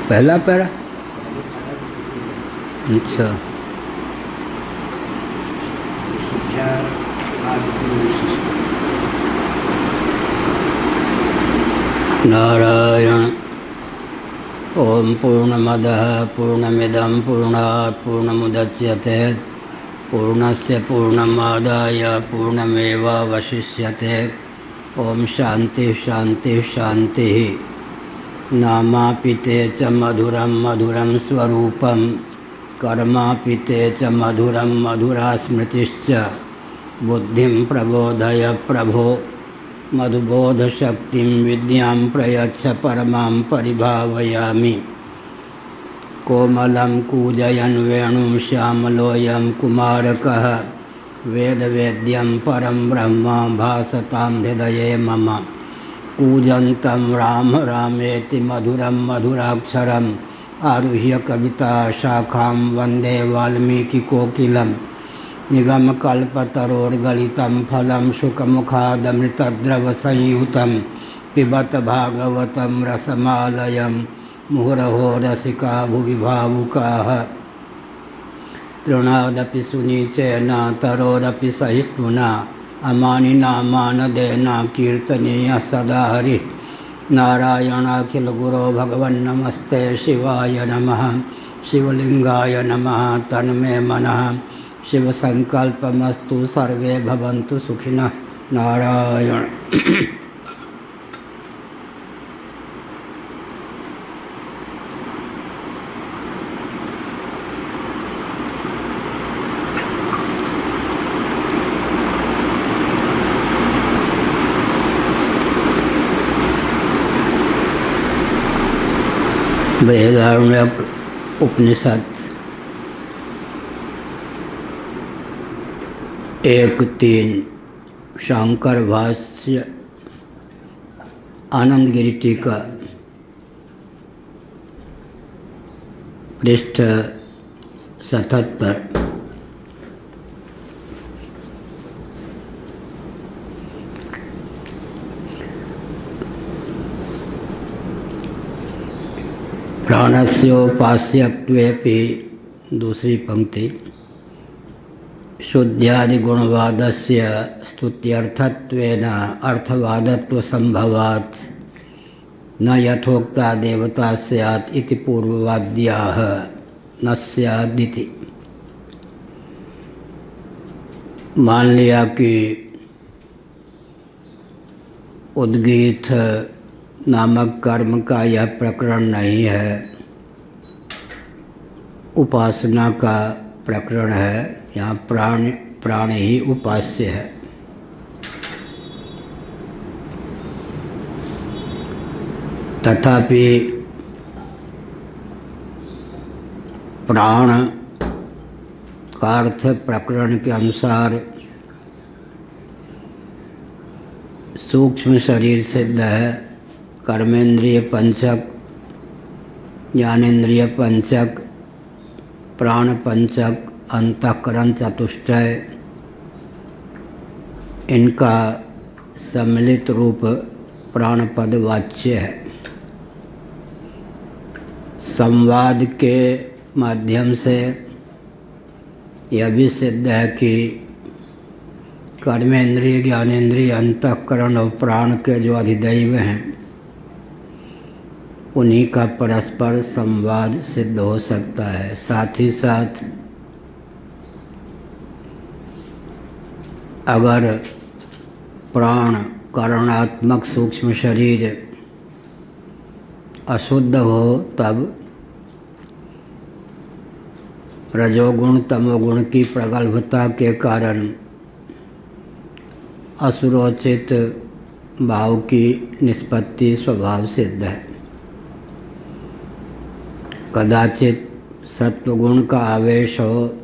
पहला पैरा। अच्छा। नारायण। ओम पूर्णमदः पूर्णमिदं पूर्णात् पूर्णमुदच्यते पूर्णस्य पूर्णमादाय पूर्णमेवावशिष्यते। ओम शांति शांति शांति। नामापिते च मधुरं मधुरं स्वरूपं कर्मापिते च मधुरं मधुरा स्मृतिश्च। बुद्धिं प्रबोधय प्रभो मधुबोधशक्तिं विद्यां प्रयच्छ परमां परिभावयामि। कोमलं कूजयन् वेणुं श्यामलोऽयं कुमारकः वेदवेद्यं परं ब्रह्म भासतां हृदये मम। कूजन्तं राम रामेति मधुरं मधुराक्षरम् आरुह्य कविता शाखां वन्दे वाल्मीकिकोकिलं। निगमकल्पतरोर्गलितं फलं शुकमुखादमृतद्रवसंयुतं पिबत भागवतं रसमालयं मुहुरहो रसिका भुवि भावुकाः। तृणादपि सुनीचेन तरोरपि सहिष्णुना अमानिना मानदेन कीर्तनीयः सदा हरिः। नारायणाखिलगुरो भगवन्नमस्ते शिवाय नमः। शिवलिंगाय नमः। तन्मे मनः शिवसंकल्पमस्तु सर्वे भवन्तु सुखिनः। नारायण। बृहदारण्यक उपनिषद 1:3 शंकर भाष्य आनंदगिरी टीका पृष्ठ 77। प्राणस्योपास्यत्वेपि दूसरी पंक्ति। शुद्ध्यादिगुणवादस्य स्तुत्यर्थत्वेन अर्थवादत्वसंभवात् न यथोक्ता देवता स्यात् इति पूर्ववाद्याः न स्यादिति। मान लिया कि उद्गीत नामक कर्म का यह प्रकरण नहीं है, उपासना का प्रकरण है। यहाँ प्राण ही उपास्य है। तथापि प्राण का अर्थ प्रकरण के अनुसार सूक्ष्म शरीर सिद्ध है। कर्मेंद्रिय पंचक, ज्ञानेन्द्रिय पंचक, प्राण पंचक, अंतःकरण चतुष्टय, इनका सम्मिलित रूप प्राणपद वाच्य है। संवाद के माध्यम से यह भी सिद्ध है कि कर्मेंद्रिय, ज्ञानेन्द्रिय, अंतःकरण और प्राण के जो अधिदैव हैं उन्हीं का परस्पर संवाद सिद्ध हो सकता है। साथ ही साथ अगर प्राण करणात्मक सूक्ष्म शरीर अशुद्ध हो तब रजोगुण तमोगुण की प्रगल्भता के कारण असुरोचित भाव की निष्पत्ति स्वभाव सिद्ध है। कदाचित सत्वगुण का आवेश हो,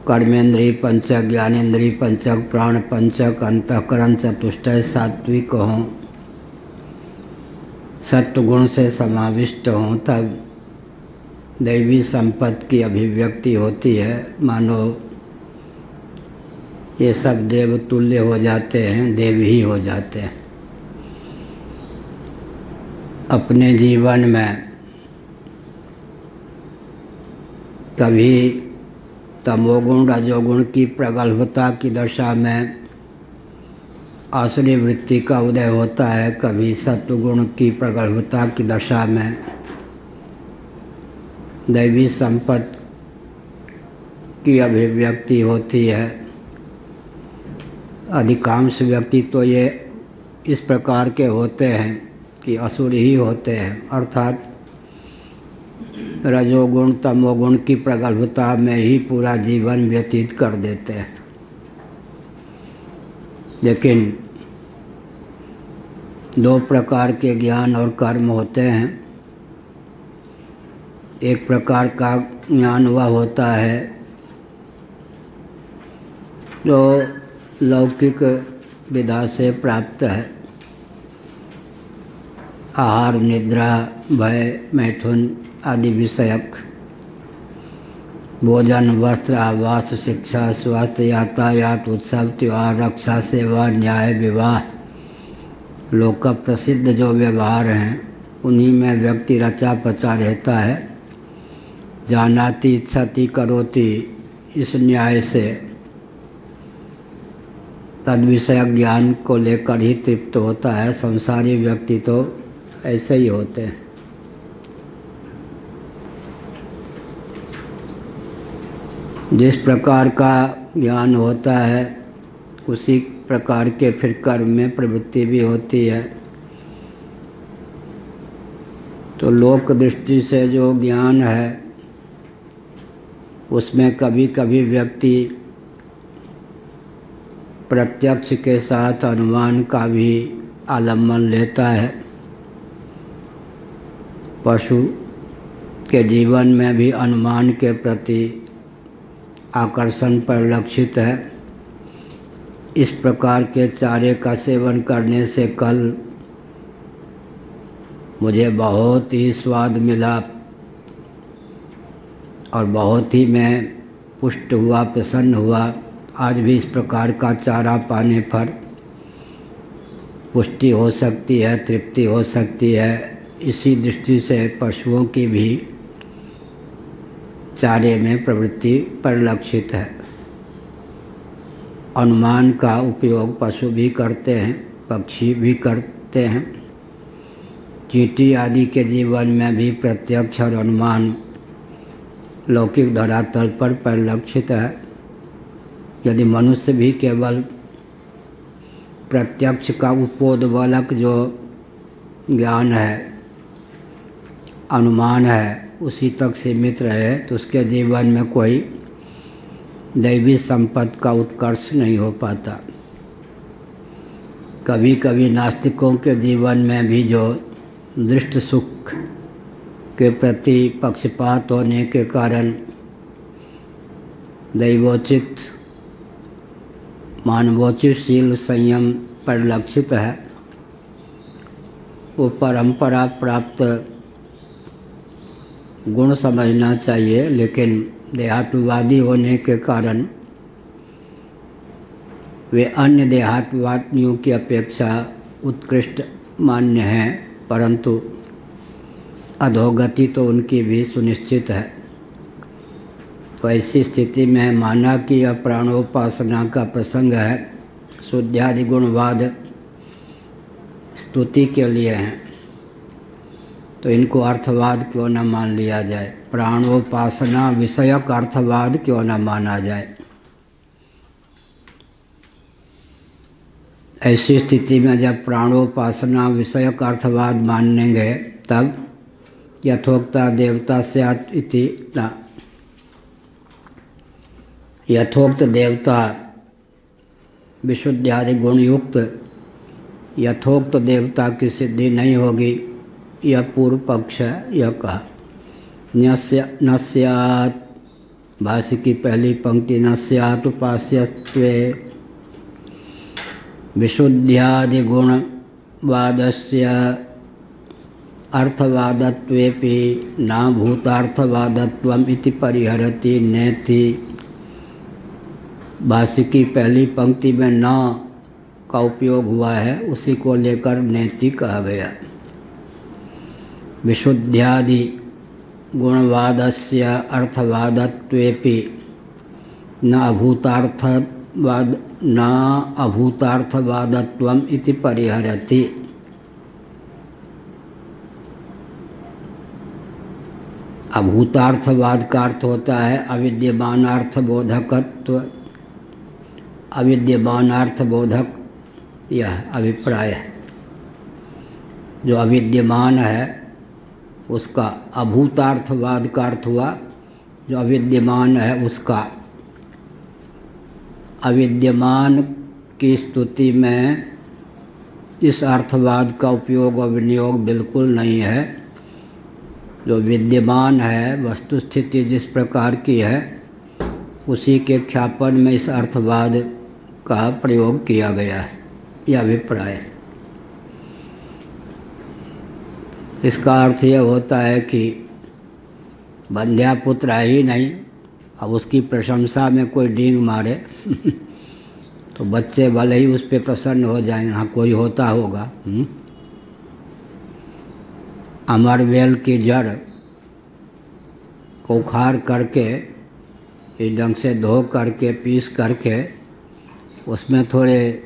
कर्मेंद्रिय पंचक, ज्ञानेन्द्रिय पंचक, प्राण पंचक, अंतःकरण चतुष्टय सात्विक हों, सत्वगुण से समाविष्ट हों, तब दैवी संपत्ति की अभिव्यक्ति होती है। मानो ये सब देव तुल्य हो जाते हैं, देव ही हो जाते हैं। अपने जीवन में कभी तमोगुण रजोगुण की प्रगल्भता की दशा में आसुरी वृत्ति का उदय होता है, कभी सत्वगुण की प्रगल्भता की दशा में दैवी संपत्ति की अभिव्यक्ति होती है। अधिकांश व्यक्ति तो ये इस प्रकार के होते हैं कि असुर ही होते हैं, अर्थात रजोगुण तमोगुण की प्रगल्भता में ही पूरा जीवन व्यतीत कर देते हैं। लेकिन दो प्रकार के ज्ञान और कर्म होते हैं। एक प्रकार का ज्ञान वह होता है जो लौकिक विधा से प्राप्त है। आहार निद्रा भय मैथुन आदि विषयक, भोजन वस्त्र आवास शिक्षा स्वास्थ्य यातायात उत्सव त्योहार रक्षा सेवा न्याय विवाह, लोक प्रसिद्ध जो व्यवहार हैं उन्हीं में व्यक्ति रचा पचा रहता है। जानाति इच्छति करोति, इस न्याय से तद विषयक ज्ञान को लेकर ही तृप्त होता है। संसारी व्यक्ति तो ऐसे ही होते हैं। जिस प्रकार का ज्ञान होता है उसी प्रकार के फिर कर्म में प्रवृत्ति भी होती है। तो लोक दृष्टि से जो ज्ञान है उसमें कभी कभी व्यक्ति प्रत्यक्ष के साथ अनुमान का भी आलम्बन लेता है। पशु के जीवन में भी अनुमान के प्रति आकर्षण परिलक्षित है। इस प्रकार के चारे का सेवन करने से कल मुझे बहुत ही स्वाद मिला और बहुत ही मैं पुष्ट हुआ प्रसन्न हुआ। आज भी इस प्रकार का चारा पाने पर पुष्टि हो सकती है, तृप्ति हो सकती है। इसी दृष्टि से पशुओं की भी चारे में प्रवृत्ति परिलक्षित है। अनुमान का उपयोग पशु भी करते हैं, पक्षी भी करते हैं। चींटी आदि के जीवन में भी प्रत्यक्ष और अनुमान लौकिक धरातल पर परिलक्षित है। यदि मनुष्य भी केवल प्रत्यक्ष का उपोद्बलक जो ज्ञान है, अनुमान है, उसी तक सीमित रहे तो उसके जीवन में कोई दैवी संपत्ति का उत्कर्ष नहीं हो पाता। कभी कभी नास्तिकों के जीवन में भी जो दृष्ट सुख के प्रति पक्षपात होने के कारण दैवोचित मानवोचित शील संयम परिलक्षित है। वो परंपरा प्राप्त गुण समझना चाहिए, लेकिन देहात्मवादी होने के कारण वे अन्य देहात्मवादियों की अपेक्षा उत्कृष्ट मान्य हैं, परंतु अधोगति तो उनकी भी सुनिश्चित है। तो ऐसी स्थिति में माना कि यह प्राणोपासना का प्रसंग है, शुद्धादि गुणवाद स्तुति के लिए हैं, तो इनको अर्थवाद क्यों न मान लिया जाए, प्राणोपासना विषयक अर्थवाद क्यों न माना जाए। ऐसी स्थिति में जब प्राणोपासना विषयक अर्थवाद मानेंगे तब यथोक्ता देवता स्यात् इति न। यथोक्त देवता विशुद्धादि गुणयुक्त यथोक्त देवता की सिद्धि नहीं होगी, यह पूर्व पक्ष है। यह कहा न स्यात्, भाष्य की पहली पंक्ति, न स्यात् उपास्यत्वे विशुद्ध्यादि गुणवादस्य अर्थवादत्वेपि न भूतार्थवादत्वम् इति परिहरति नेति। भाष्य की पहली पंक्ति में न का उपयोग हुआ है, उसी को लेकर नेति कहा गया। विशुद्ध्यादि गुणवादस्य अर्थवादत्वेपि न अभूतार्थवादत्वम् इति परिहरति। अभूतार्थवाद का अर्थ होता है अविद्यमानार्थबोधकत्व। अविद्यमानार्थबोधक यह अभिप्राय है। जो अविद्यमान है उसका अभूतार्थवाद का अर्थ हुआ जो अविद्यमान है उसका। अविद्यमान की स्तुति में इस अर्थवाद का उपयोग और विनियोग बिल्कुल नहीं है। जो विद्यमान है, वस्तु स्थिति जिस प्रकार की है, उसी के ख्यापन में इस अर्थवाद का प्रयोग किया गया है, यह अभिप्राय है। इसका अर्थ यह होता है कि बंध्या पुत्र है ही नहीं, अब उसकी प्रशंसा में कोई डींग मारे तो बच्चे भले ही उस पर प्रसन्न हो जाएं। हाँ, कोई होता होगा। अमरवेल की जड़ को उखाड़ करके इस ढंग से धो करके पीस करके उसमें थोड़े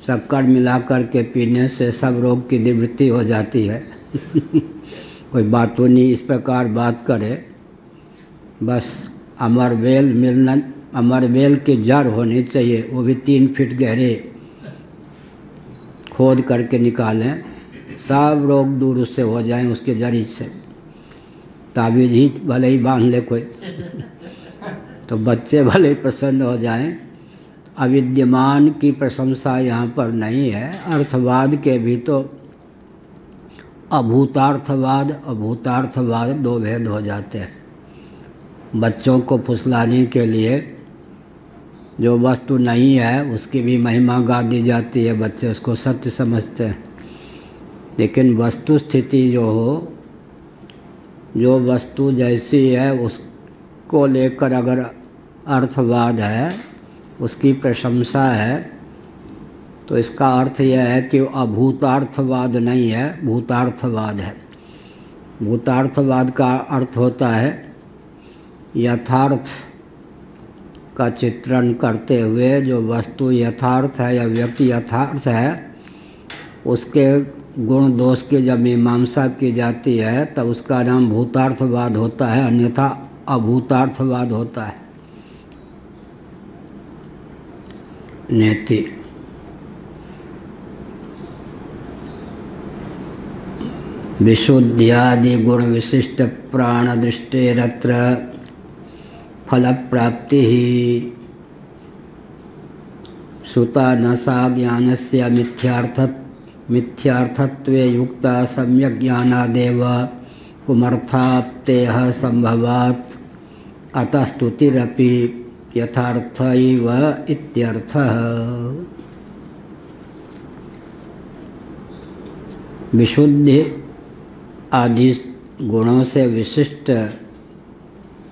शक्कर मिला करके पीने से सब रोग की निवृत्ति हो जाती है। कोई बातों नहीं इस प्रकार बात करे। बस अमरवेल की जड़ होनी चाहिए, वो भी 3 फीट गहरे खोद करके निकालें, सब रोग दूर उससे हो जाएं उसके जड़ी से। ताबीज ही भले ही बांध ले कोई तो बच्चे भले ही प्रसन्न हो जाएं। अविद्यमान की प्रशंसा यहाँ पर नहीं है। अर्थवाद के भी तो अभूतार्थवाद 2 भेद हो जाते हैं। बच्चों को फुसलाने के लिए जो वस्तु नहीं है उसकी भी महिमा गा दी जाती है, बच्चे उसको सत्य समझते हैं। लेकिन वस्तु स्थिति जो हो, जो वस्तु जैसी है उसको लेकर अगर अर्थवाद है, उसकी प्रशंसा है, तो इसका अर्थ यह है कि अभूतार्थवाद नहीं है, भूतार्थवाद है। भूतार्थवाद का अर्थ होता है यथार्थ का चित्रण करते हुए जो वस्तु यथार्थ है या व्यक्ति यथार्थ है, उसके गुण दोष की जब मीमांसा की जाती है तब उसका नाम भूतार्थवाद होता है, अन्यथा अभूतार्थवाद होता है। नेति विशुद्ध्यादि गुण विशिष्ट प्राण दृष्टेरत्र फल प्राप्ति ही सुता नसा ज्ञानस्य मिथ्यार्थत्वे युक्ता सम्यक ज्ञानादेव पुमर्थाप्तेह संभवात् अतः स्तुतिरपि यथार्थैव इत्यर्थः। विशुद्धि आदि गुणों से विशिष्ट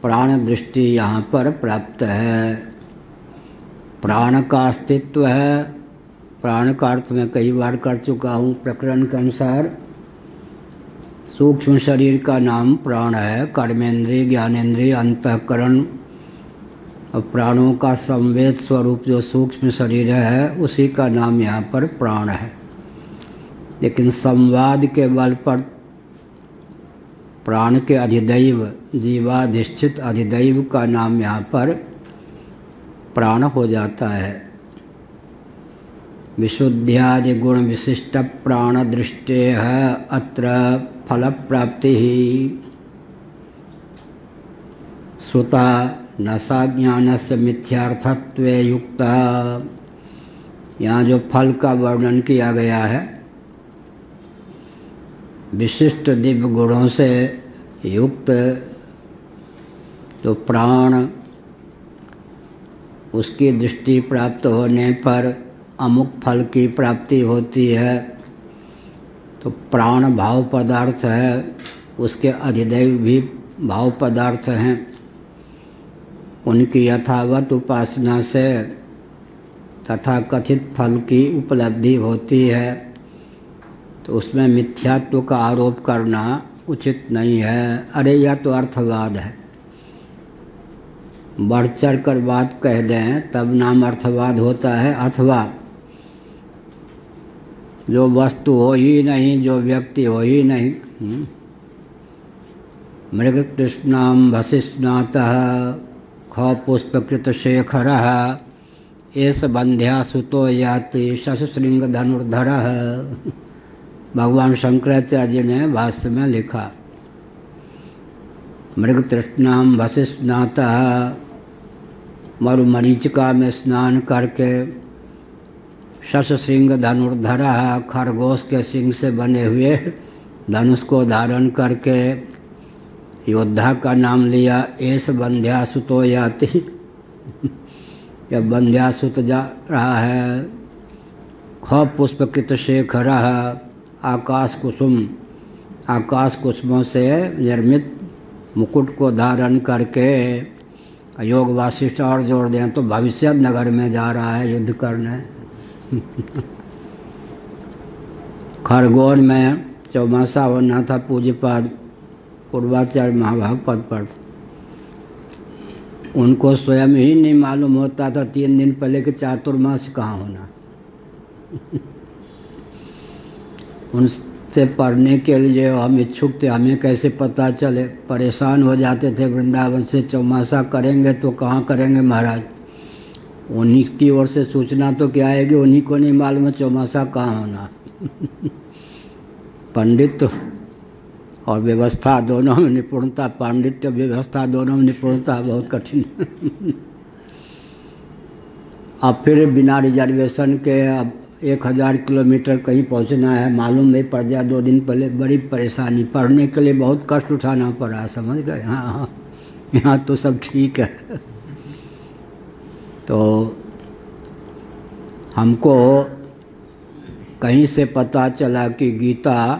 प्राण दृष्टि यहाँ पर प्राप्त है। प्राण का अस्तित्व है। प्राण का अर्थ मैं कई बार कर चुका हूँ। प्रकरण के अनुसार सूक्ष्म शरीर का नाम प्राण है। कर्मेंद्रिय, ज्ञानेंद्रिय, अंतःकरण और प्राणों का संवेद स्वरूप जो सूक्ष्म शरीर है उसी का नाम यहाँ पर प्राण है। लेकिन संवाद के बल पर प्राण के अधिदैव, जीवाधिष्ठित अधिदैव का नाम यहाँ पर प्राण हो जाता है। विशुद्ध्यादि गुण विशिष्ट प्राण दृष्टेः अत्र फल प्राप्ति सुता नशा ज्ञानस्य मिथ्यार्थत्वे युक्ता। यहाँ जो फल का वर्णन किया गया है, विशिष्ट दिव्य गुणों से युक्त जो प्राण, उसकी दृष्टि प्राप्त होने पर अमुक फल की प्राप्ति होती है। तो प्राण भाव पदार्थ है, उसके अधिदैव भी भाव पदार्थ हैं। उनकी यथावत उपासना से तथाकथित फल की उपलब्धि होती है। तो उसमें मिथ्यात्व का आरोप करना उचित नहीं है। अरे यह तो अर्थवाद है, बढ़ चढ़ कर बात कह दें तब नाम अर्थवाद होता है। अथवा जो वस्तु हो ही नहीं, जो व्यक्ति हो ही नहीं। मृग तृष्णाम भसिस्नातः ख पुष्पकृत शेखरः एस बंध्या सुतो याति शशशृंग धनुर्धरः। भगवान शंकराचार्य ने भाष्य में लिखा, मृग तृष्णाम भसिस्नातः, मरुमरीचिका में स्नान करके, शशशृंग धनुर्धरः, खरगोश के सिंह से बने हुए धनुष को धारण करके योद्धा का नाम लिया। एस बंध्यासुतो याति, यह बंध्यासुत जा रहा है। ख पुष्पकृत शेखरः, आकाश कुसुम, आकाश कुसुमों से निर्मित मुकुट को धारण करके। योग वासिष्ठ और जोड़ दें तो भविष्य नगर में जा रहा है युद्ध करने। खरगोन में चौमासा होना था, पूज्यपाद पूर्वाचार्य महाभाग पद पर। उनको स्वयं ही नहीं मालूम होता था 3 दिन पहले कि चातुर्मास कहाँ होना। उनसे पढ़ने के लिए हम इच्छुक थे, हमें कैसे पता चले। परेशान हो जाते थे, वृंदावन से चौमासा करेंगे तो कहाँ करेंगे महाराज। उन्हीं की ओर से सूचना तो क्या आएगी, उन्हीं को नहीं मालूम है चौमासा कहाँ होना। पंडित और व्यवस्था दोनों में निपुणता, पांडित्य व्यवस्था दोनों में निपुणता बहुत कठिन। अब फिर बिना रिजर्वेशन के अब 1000 किलोमीटर कहीं पहुंचना है, मालूम नहीं पड़ जाए 2 दिन पहले, बड़ी परेशानी। पढ़ने के लिए बहुत कष्ट उठाना पड़ा, समझ गए। हाँ, यहाँ तो सब ठीक है। तो हमको कहीं से पता चला कि गीता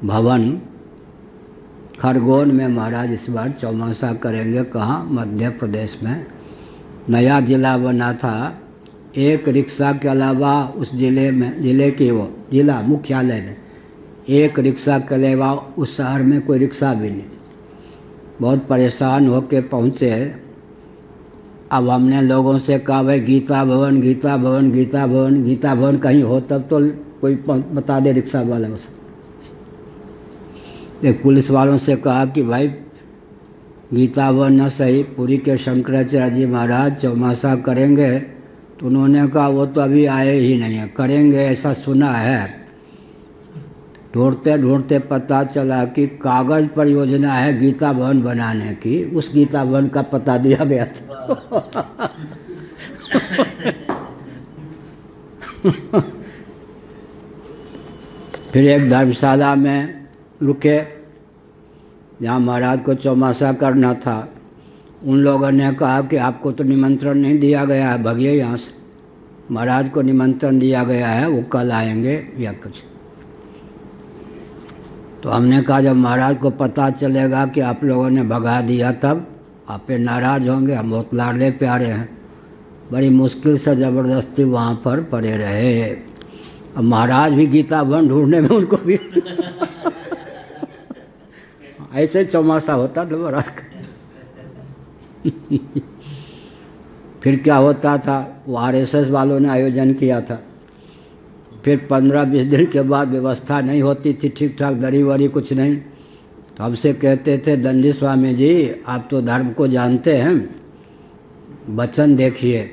भवन खरगोन में महाराज इस बार चौमासा करेंगे। कहाँ? मध्य प्रदेश में। नया जिला बना था, एक रिक्शा के अलावा उस जिले में, जिले की वो जिला मुख्यालय में एक रिक्शा के अलावा उस शहर में कोई रिक्शा भी नहीं। बहुत परेशान होके पहुँचे। अब हमने लोगों से कहा भाई गीता भवन, गीता भवन, गीता भवन, गीता भवन कहीं हो तब तो कोई बता दे रिक्शा वाला उसे। एक पुलिस वालों से कहा कि भाई गीता भवन न सही, पुरी के शंकराचार्य जी महाराज चौमासा करेंगे। तो उन्होंने कहा वो तो अभी आए ही नहीं है, करेंगे ऐसा सुना है। ढूंढते ढूंढते पता चला कि कागज पर योजना है गीता भवन बनाने की, उस गीता भवन का पता दिया गया था। फिर एक धर्मशाला में रुके जहाँ महाराज को चौमासा करना था। उन लोगों ने कहा कि आपको तो निमंत्रण नहीं दिया गया है, भगिए यहाँ से। महाराज को निमंत्रण दिया गया है, वो कल आएंगे या कुछ। तो हमने कहा जब महाराज को पता चलेगा कि आप लोगों ने भगा दिया तब आप पे नाराज़ होंगे। हम बहुत लाडले प्यारे हैं। बड़ी मुश्किल से ज़बरदस्ती वहाँ पर पड़े रहे। अब महाराज भी गीता भवन ढूंढने में उनको भी ऐसे चौमासा होता था महाराज का। फिर क्या होता था, वो RSS वालों ने आयोजन किया था। फिर 15-20 दिन के बाद व्यवस्था नहीं होती थी ठीक ठाक, दरी वरी कुछ नहीं। तो हमसे कहते थे दंडी स्वामी जी आप तो धर्म को जानते हैं, वचन देखिए,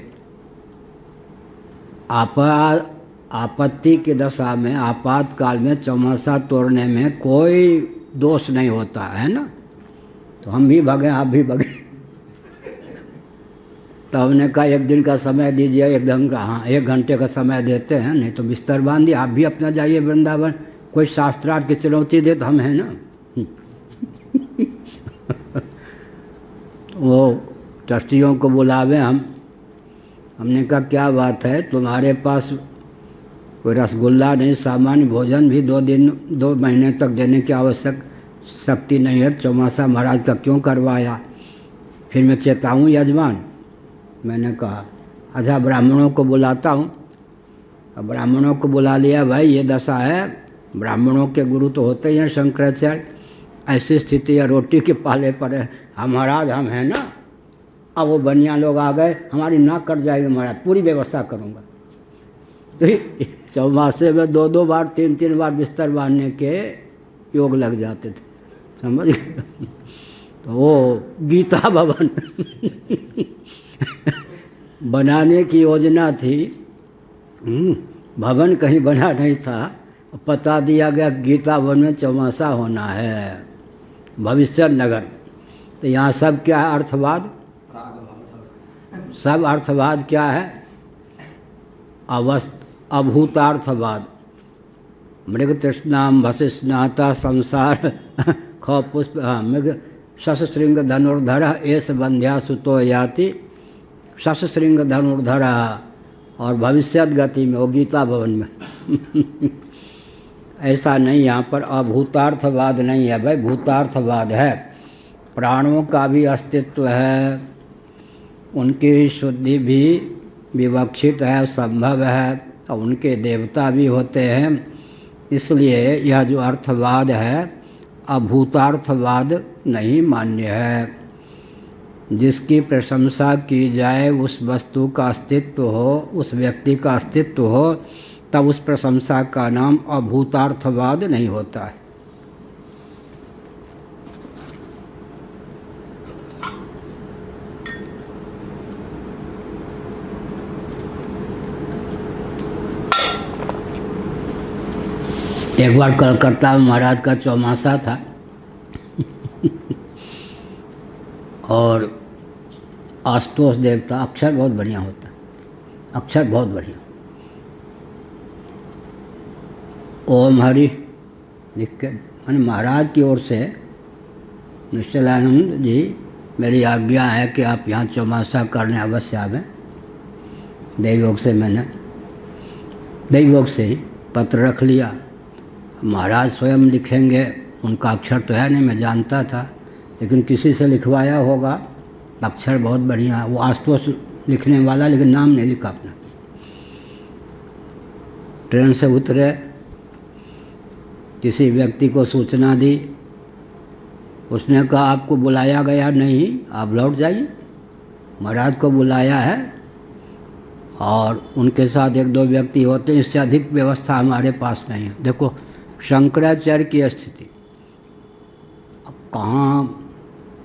आपत्ति की दशा में, आपातकाल में चौमासा तोड़ने में कोई दोष नहीं होता है ना। तो हम भी भगे, आप भी भगे। तो हमने कहा 1 दिन का समय दीजिए, एकदम का। हाँ 1 घंटे का समय देते हैं, नहीं तो बिस्तर बांधिए, आप भी अपना जाइए वृंदावन। कोई शास्त्रार्थ की चुनौती दे तो हम हैं ना। वो ट्रस्टियों को बुलावे हमने कहा क्या बात है, तुम्हारे पास कोई रसगुल्ला नहीं, सामान्य भोजन भी 2 महीने तक देने की आवश्यक शक्ति नहीं है, चौमासा महाराज का क्यों करवाया। फिर मैं चेताऊँ यजमान, मैंने कहा अच्छा ब्राह्मणों को बुलाता हूँ, अब ब्राह्मणों को बुला लिया, भाई ये दशा है, ब्राह्मणों के गुरु तो होते ही हैं शंकराचार्य, ऐसी स्थिति है, रोटी के पाले पर है, हम महाराज हम हैं ना। अब वो बनिया लोग आ गए, हमारी नाक कट जाएगी महाराज, पूरी व्यवस्था करूँगा। तो चौमासे में 2-2 बार 3-3 बार बिस्तर बांधने के योग लग जाते थे, समझ गए। तो वो गीता भवन बनाने की योजना थी, भवन कहीं बना नहीं था, पता दिया गया गीता भवन में चौमासा होना है, भविष्य नगर। तो यहाँ सब क्या है, अर्थवाद, सब अर्थवाद क्या है, अभूतार्थवाद। मृग तृष्णाम भसिष्णाता संसार ख पुष्प मृग शशृंग धनुर्धर एस बंध्या सुतो याति शशृंग धनुर्धर, और भविष्यत गति में वो गीता भवन में ऐसा नहीं, यहाँ पर अभूतार्थवाद नहीं है भाई, भूतार्थवाद है। प्राणों का भी अस्तित्व है, उनकी शुद्धि भी विवक्षित है, संभव है, और उनके देवता भी होते हैं। इसलिए यह जो अर्थवाद है अभूतार्थवाद नहीं मान्य है। जिसकी प्रशंसा की जाए उस वस्तु का अस्तित्व हो, उस व्यक्ति का अस्तित्व हो, तब उस प्रशंसा का नाम अभूतार्थवाद नहीं होता है। एक बार कलकत्ता में महाराज का चौमासा था और आशुतोष देवता, अक्षर बहुत बढ़िया होता है, अक्षर बहुत बढ़िया, ओम हरि लिख के, मैंने महाराज की ओर से निश्चलानंद जी मेरी आज्ञा है कि आप यहाँ चौमासा करने अवश्य आवें। दैवयोग से मैंने दैवयोग से ही पत्र रख लिया, महाराज स्वयं लिखेंगे, उनका अक्षर तो है नहीं, मैं जानता था, लेकिन किसी से लिखवाया होगा, अक्षर बहुत बढ़िया है। वो आशुतोष लिखने वाला, लेकिन नाम नहीं लिखा अपना। ट्रेन से उतरे, किसी व्यक्ति को सूचना दी, उसने कहा आपको बुलाया गया नहीं, आप लौट जाइए, महाराज को बुलाया है और उनके साथ 1-2 व्यक्ति होते हैं, इससे अधिक व्यवस्था हमारे पास नहीं है। देखो शंकराचार्य की स्थिति, अब कहाँ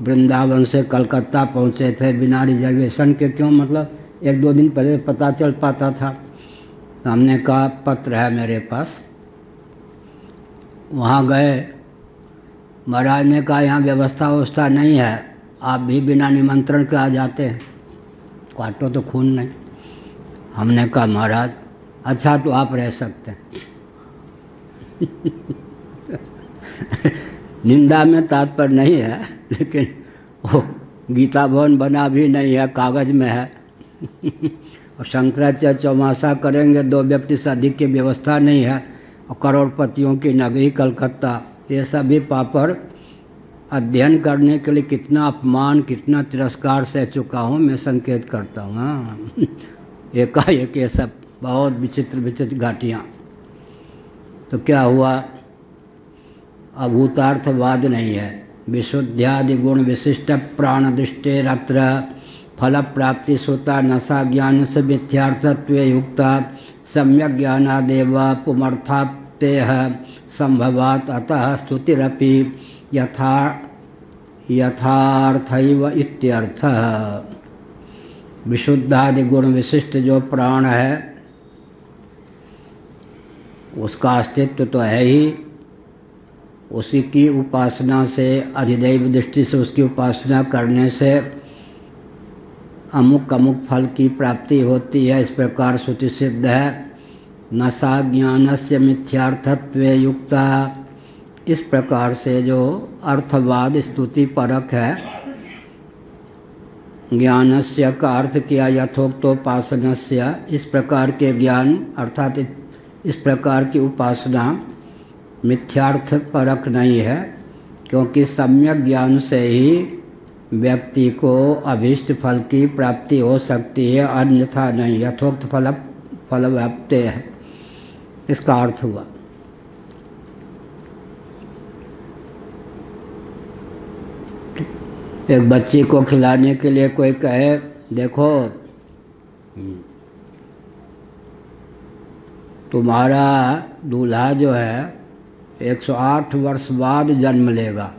वृंदावन से कलकत्ता पहुँचे थे बिना रिजर्वेशन के, क्यों, मतलब 1-2 दिन पहले पता चल पाता था। तो हमने कहा पत्र है मेरे पास, वहाँ गए, महाराज ने कहा यहाँ व्यवस्था नहीं है, आप भी बिना निमंत्रण के आ जाते हैं, काटो तो खून नहीं। हमने कहा महाराज अच्छा तो आप रह सकते हैं निंदा में तात्पर्य नहीं है, लेकिन वो गीता भवन बना भी नहीं है, कागज में है और शंकराचार्य चौमासा करेंगे, 2 व्यक्ति से अधिक की व्यवस्था नहीं है, और करोड़पतियों की नगरी कलकत्ता, ये सभी पापड़ अध्ययन करने के लिए कितना अपमान, कितना तिरस्कार सह चुका हूँ, मैं संकेत करता हूँ। हाँ एकाएक ये सब बहुत विचित्र घाटियाँ। तो क्या हुआ, अभूतार्थवाद नहीं है। विशुद्ध्यादि गुण विशिष्ट प्राण दृष्टेरत्र फल प्राप्ति सुता नशा ज्ञान से मिथ्यार्थत्व युक्ता सम्यक ज्ञानादेव पुमर्थाप्तेह संभवात् अतः स्तुतिरपि यथार्थैव इत्यर्थः। विशुद्धादि गुण विशिष्ट जो प्राण है उसका अस्तित्व तो है ही, उसी की उपासना से, अधिदैव दृष्टि से उसकी उपासना करने से अमुक अमुक फल की प्राप्ति होती है, इस प्रकार श्रुति सिद्ध है। नशा ज्ञानस्य मिथ्यार्थत्व युक्ता, इस प्रकार से जो अर्थवाद स्तुति परक है, ज्ञानस्य का अर्थ किया यथोक्तोपासनस्य, इस प्रकार के ज्ञान अर्थात इस प्रकार की उपासना मिथ्यार्थ परक नहीं है, क्योंकि सम्यक ज्ञान से ही व्यक्ति को अभीष्ट फल की प्राप्ति हो सकती है, अन्यथा नहीं। यथोक्त फल व्याप्ते है, इसका अर्थ हुआ। एक बच्ची को खिलाने के लिए कोई कहे देखो तुम्हारा दूल्हा जो है 108 वर्ष बाद जन्म लेगा,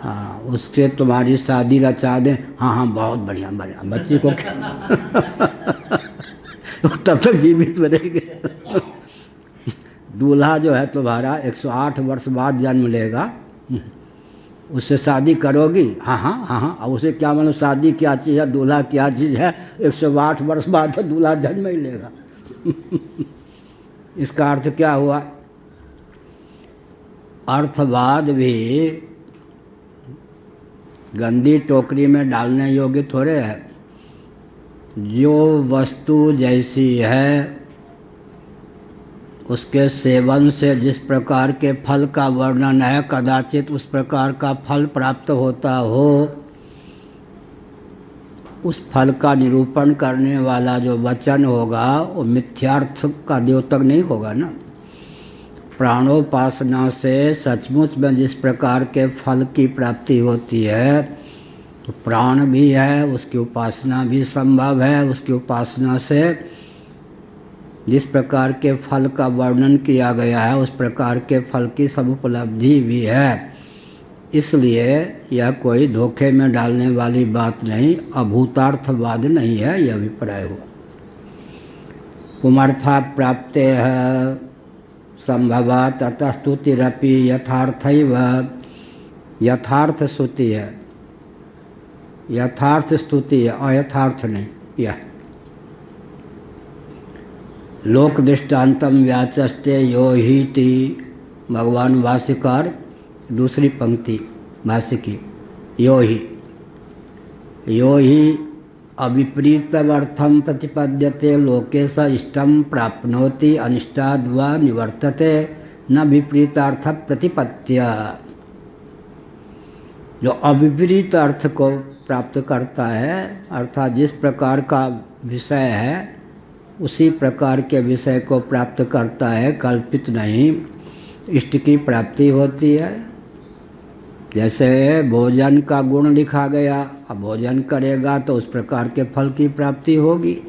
हाँ उससे तुम्हारी शादी रचा दें। हाँ हाँ बहुत बढ़िया बढ़िया, बच्ची को तब तक जीवित रहेगी। दूल्हा जो है तुम्हारा 108 वर्ष बाद जन्म लेगा, उससे शादी करोगी? हाँ हाँ हाँ हाँ। अब उसे क्या मालूम शादी क्या चीज़ है, दूल्हा क्या चीज़ है, 108 वर्ष बाद तो दूल्हा जन्म ही लेगा। इसका अर्थ क्या हुआ? अर्थवाद भी गंदी टोकरी में डालने योग्य थोड़े है। जो वस्तु जैसी है उसके सेवन से जिस प्रकार के फल का वर्णन है, कदाचित उस प्रकार का फल प्राप्त होता हो, उस फल का निरूपण करने वाला जो वचन होगा वो मिथ्यार्थ का द्योतक नहीं होगा ना। प्राणोपासना से सचमुच में जिस प्रकार के फल की प्राप्ति होती है, तो प्राण भी है, उसकी उपासना भी संभव है। उसकी उपासना से जिस प्रकार के फल का वर्णन किया गया है उस प्रकार के फल की समुपलब्धि भी है। इसलिए यह कोई धोखे में डालने वाली बात नहीं, अभूतार्थवाद नहीं है, यह अभिप्राय हुआ। पुमर्था प्राप्ते है संभवा ततः स्तुतिरपि यथार्थैव, यथार्थ स्तुति है, यथार्थ स्तुति है, अयथार्थ नहीं। यह लोक दृष्टान्तम व्याचस्ते यो ही ती, भगवान भाष्यकार दूसरी पंक्ति भाष्य की, यो ही अविपरीतमर्थम प्रतिपद्यते लोके स इष्टम प्राप्नोति अनिष्टाद् वा निवर्तते न विपरीतार्थ प्रतिपत्त्या। जो अविपरीत अर्थ को प्राप्त करता है, अर्थात जिस प्रकार का विषय है उसी प्रकार के विषय को प्राप्त करता है, कल्पित नहीं, इष्ट की प्राप्ति होती है। जैसे भोजन का गुण लिखा गया, अब भोजन करेगा तो उस प्रकार के फल की प्राप्ति होगी।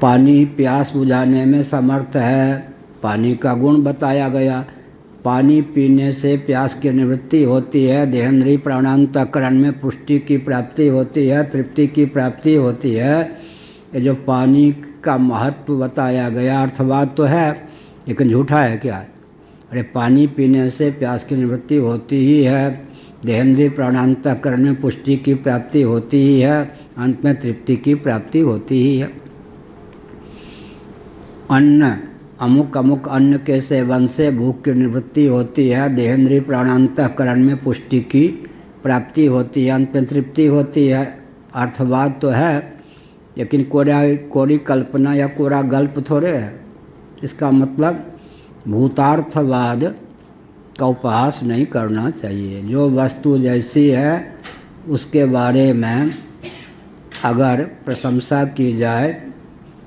पानी प्यास बुझाने में समर्थ है, पानी का गुण बताया गया। पानी पीने से प्यास की निवृत्ति होती है, देहेंद्रीय प्राणांतकरण में पुष्टि की प्राप्ति होती है, तृप्ति की प्राप्ति होती है। ये जो पानी का महत्व बताया गया अर्थवाद तो है, लेकिन झूठा है क्या? अरे पानी पीने से प्यास की निवृत्ति होती ही है, देहेंद्रीय प्राणांतकरण में पुष्टि की प्राप्ति होती ही है, अंत में तृप्ति की प्राप्ति होती ही है। अन्न, अमुक अमुक अन्न के सेवन से भूख की निवृत्ति होती है, देहेंद्रीय प्राणांतकरण में पुष्टि की प्राप्ति होती है, अंत में तृप्ति होती है। अर्थवाद तो है, लेकिन कोरी कल्पना या कोरा गल्प थोड़े है। इसका मतलब भूतार्थवाद का उपहास नहीं करना चाहिए। जो वस्तु जैसी है उसके बारे में अगर प्रशंसा की जाए,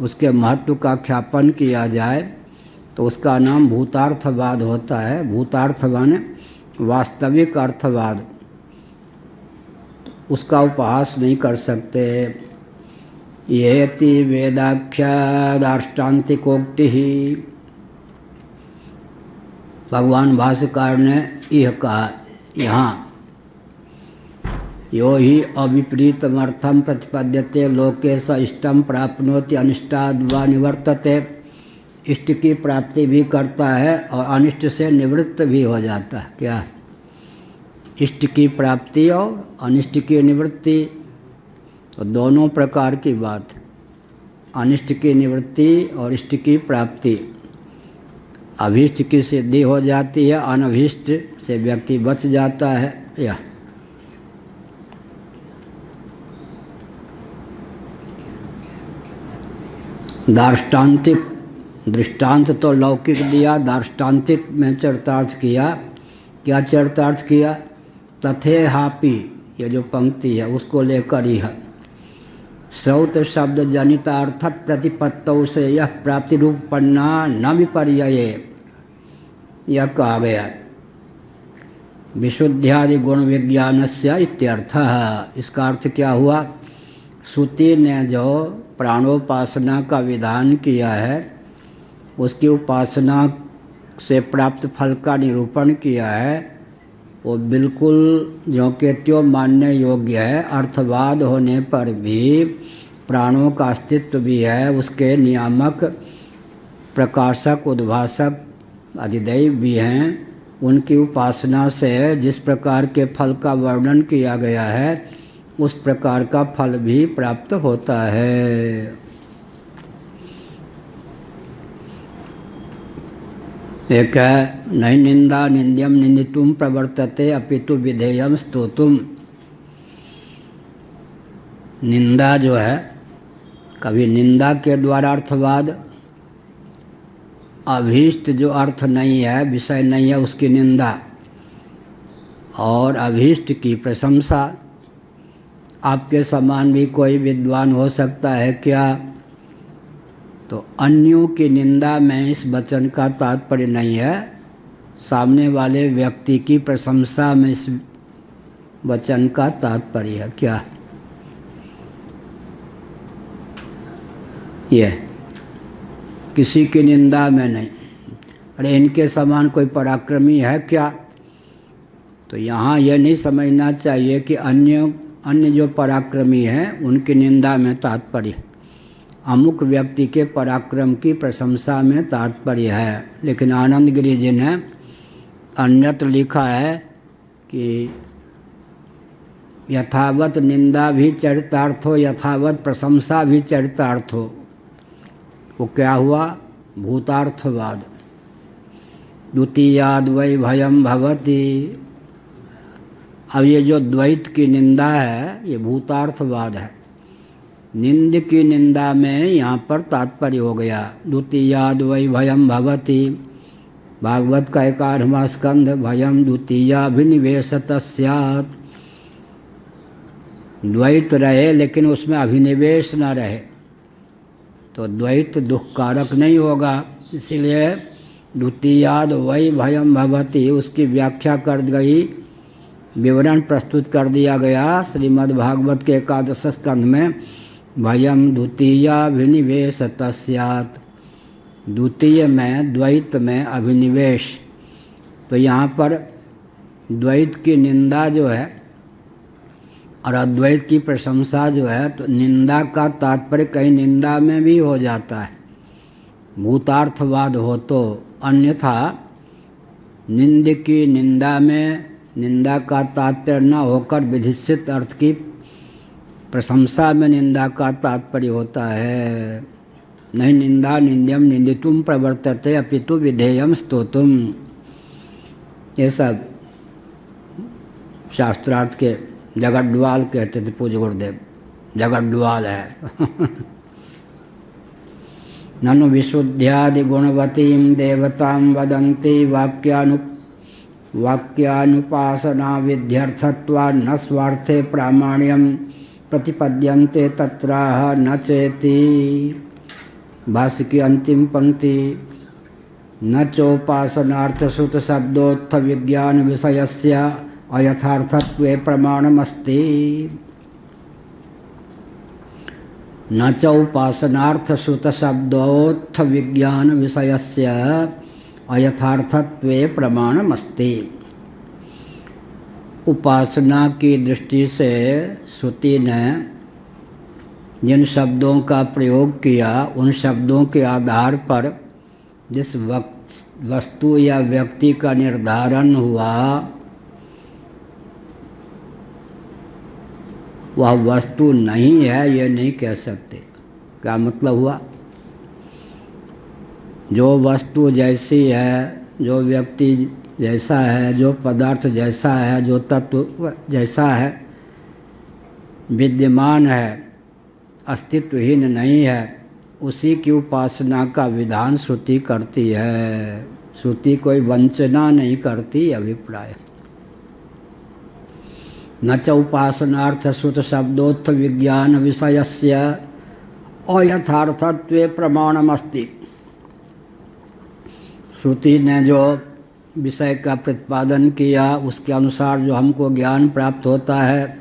उसके महत्व का ख्यापन किया जाए, तो उसका नाम भूतार्थवाद होता है। भूतार्थ माने वास्तविक अर्थवाद, उसका उपहास नहीं कर सकते। येति वेदाख्या दार्ष्टान्तिकोक्ति ही, भगवान भाष्यकार ने यह कहा यहाँ, यो ही अविपरीतमर्थम प्रतिपद्यते लोके स इष्टम प्राप्नोति अनिष्टाद् वा निवर्तते। इष्ट की प्राप्ति भी करता है और अनिष्ट से निवृत्त भी हो जाता है। क्या? इष्ट की प्राप्ति और अनिष्ट की निवृत्ति, तो दोनों प्रकार की बात। अनिष्ट की निवृत्ति और इष्ट की प्राप्ति। अभीष्ट की सिद्धि हो जाती है, अनभीष्ट से व्यक्ति बच जाता है। यह दार्ष्टान्तिक, दृष्टांत तो लौकिक दिया, दार्ष्टान्तिक में चरितार्थ किया। क्या चरितार्थ किया? तथे हापी, ये जो पंक्ति है उसको लेकर ही है। श्रौत शब्द जनितार्थ प्रतिपत्तौ से यह प्राप्ति रूपन्ना न विपर्यये, यह कहा गया। विशुद्ध्यादि गुण विज्ञानस्य इत्यर्थः। इसका अर्थ क्या हुआ? श्रुति ने जो प्राणोपासना का विधान किया है, उसकी उपासना से प्राप्त फल का निरूपण किया है, वो बिल्कुल जो के त्यों मानने योग्य है। अर्थवाद होने पर भी प्राणों का अस्तित्व भी है, उसके नियामक, प्रकाशक, उद्भासक, अधिदैव भी हैं। उनकी उपासना से जिस प्रकार के फल का वर्णन किया गया है, उस प्रकार का फल भी प्राप्त होता है। एक है नहीं निंदा निंद्यम निंदितुम प्रवर्तते अपितु विधेयम स्तोतुम। निंदा जो है, कभी निंदा के द्वारा अर्थवाद, अभीष्ट जो अर्थ नहीं है, विषय नहीं है, उसकी निंदा, और अभीष्ट की प्रशंसा। आपके समान भी कोई विद्वान हो सकता है क्या? तो अन्यों की निंदा में इस वचन का तात्पर्य नहीं है, सामने वाले व्यक्ति की प्रशंसा में इस वचन का तात्पर्य है। क्या ये? किसी की निंदा में नहीं। अरे इनके समान कोई पराक्रमी है क्या? तो यहाँ यह नहीं समझना चाहिए कि अन्य जो पराक्रमी हैं उनकी निंदा में तात्पर्य, अमुक व्यक्ति के पराक्रम की प्रशंसा में तात्पर्य है। लेकिन आनंद गिरि जी ने अन्यत्र लिखा है कि यथावत निंदा भी चरितार्थ हो, यथावत प्रशंसा भी चरितार्थ हो। वो क्या हुआ? भूतार्थवाद। द्वितीयाद् वै भयम भवति। अब ये जो द्वैत की निंदा है, ये भूतार्थवाद है। निंद की निंदा में यहाँ पर तात्पर्य हो गया। द्वितीयाद् वै भयम भवति, भागवत का 11वां स्कंध। भयम द्वितीयाभिनिवेशतः स्यात्। द्वैत रहे लेकिन उसमें अभिनिवेश न रहे तो द्वैत दुखकारक नहीं होगा। इसलिए द्वितीयाद् वै भयम भवति, उसकी व्याख्या कर गई, विवरण प्रस्तुत कर दिया गया श्रीमद् भागवत के 11 स्कंध में। भयम द्वितीयाभिनिवेशतः स्यात्, द्वितीय में, द्वैत में अभिनिवेश। तो यहाँ पर द्वैत की निंदा जो है और अद्वैत की प्रशंसा जो है, तो निंदा का तात्पर्य कहीं निंदा में भी हो जाता है, भूतार्थवाद हो तो। अन्यथा निंद की निंदा में निंदा का तात्पर्य न होकर विधिष्ठित अर्थ की प्रशंसा में निंदा का तात्पर्य होता है। नहीं निंदा निंद्यम निंदितुम प्रवर्तते अपितु विधेयम स्तोतुम। ये सब शास्त्रार्थ के जगड्डवाल कहते थे पूज्य गुरुदेव, जगड्डवाल है। ननु विशुद्ध्यादि गुणवतीं देवतां वदन्ति वाक्यानुपासना विध्यर्थत्वात् न स्वार्थे प्रामाण्यं प्रतिपद्यन्ते तत्राह न चेति। भाष्य की अंतिम पंक्ति। न चोपासनार्थ श्रुत शब्दोत्थ विज्ञान विषयस्य अयथार्थत्वे प्रमाणमस्ति। न च उपासनार्थ श्रुत शब्दोत्थ विज्ञान विषयस्य अयथार्थत्वे प्रमाणमस्ति। उपासना की दृष्टि से श्रुति ने जिन शब्दों का प्रयोग किया, उन शब्दों के आधार पर जिस वस्तु या व्यक्ति का निर्धारण हुआ, वह वस्तु नहीं है ये नहीं कह सकते। क्या मतलब हुआ? जो वस्तु जैसी है, जो व्यक्ति जैसा है, जो पदार्थ जैसा है, जो तत्व जैसा है, विद्यमान है, अस्तित्वहीन नहीं है, उसी की उपासना का विधान श्रुति करती है। श्रुति कोई वंचना नहीं करती, अभिप्राय। न च उपासनार्थ श्रुत शब्दोत्थ विज्ञान विषयस्य अयथार्थत्वे प्रमाणमस्ति। श्रुति ने जो विषय का प्रतिपादन किया उसके अनुसार जो हमको ज्ञान प्राप्त होता है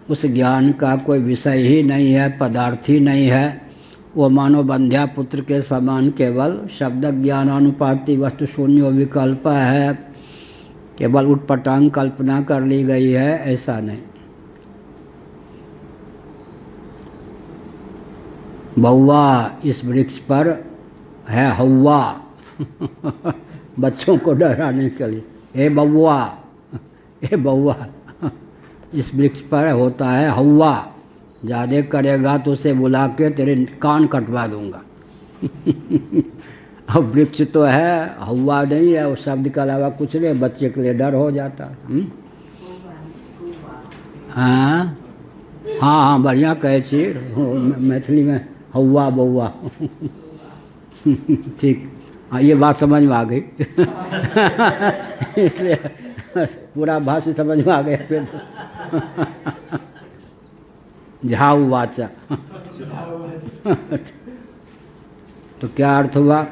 उस ज्ञान का कोई विषय ही नहीं है, पदार्थ ही नहीं है। वो मानो बंध्या पुत्र के समान केवल शब्द ज्ञानानुपाति वस्तु शून्य विकल्प है, केवल उटपटांग कल्पना कर ली गई है, ऐसा नहीं। बौआ इस वृक्ष पर है हौवा बच्चों को डराने के लिए, हे बौआ, हे बौआ, इस वृक्ष पर होता है हौवा, ज़्यादा करेगा तो उसे बुला के तेरे कान कटवा दूंगा अब वृक्ष तो है, हौवा नहीं है, उस शब्द के अलावा कुछ नहीं, बच्चे के लिए डर हो जाता है। हाँ हाँ हाँ, बढ़िया कहे छी, मैथिली में हौवा बौआ ठीक, हाँ ये बात समझ में आ गई इसलिए पूरा भाषा समझ में आ गया फिर तो झाऊ वाचा तो क्या अर्थ हुआ?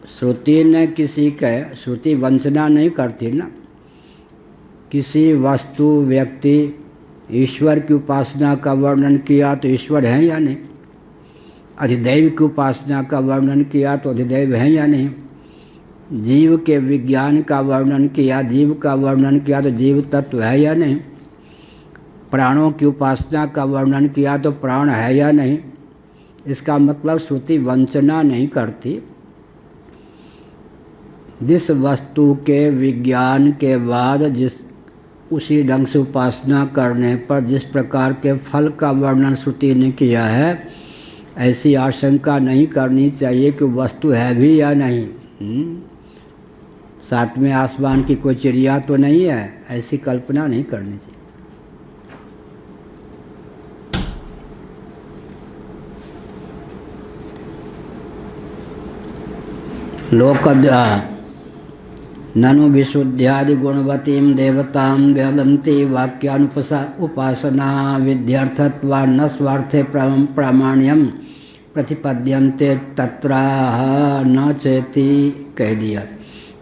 श्रुति ने किसी के, श्रुति वंचना नहीं करती ना, किसी वस्तु व्यक्ति ईश्वर की उपासना का वर्णन किया तो ईश्वर है या नहीं, अधिदैव की उपासना का वर्णन किया तो अधिदैव है या नहीं, जीव के विज्ञान का वर्णन किया, जीव का वर्णन किया तो जीव तत्व है या नहीं, प्राणों की उपासना का वर्णन किया तो प्राण है या नहीं। इसका मतलब श्रुति वंचना नहीं करती। जिस वस्तु के विज्ञान के बाद जिस उसी ढंग से उपासना करने पर जिस प्रकार के फल का वर्णन श्रुति ने किया है, ऐसी आशंका नहीं करनी चाहिए कि वस्तु है भी या नहीं। सातवें आसमान की कोई चिड़िया तो नहीं है, ऐसी कल्पना नहीं करनी चाहिए। लोक ननु विशुद्ध्यादि गुणवतीं देवतां व्यलन्ति उपासना विध्यर्थत्वा न स्वार्थे प्रामाण्यम प्रतिपद्यन्ते तत्राह न चेति कह दिया।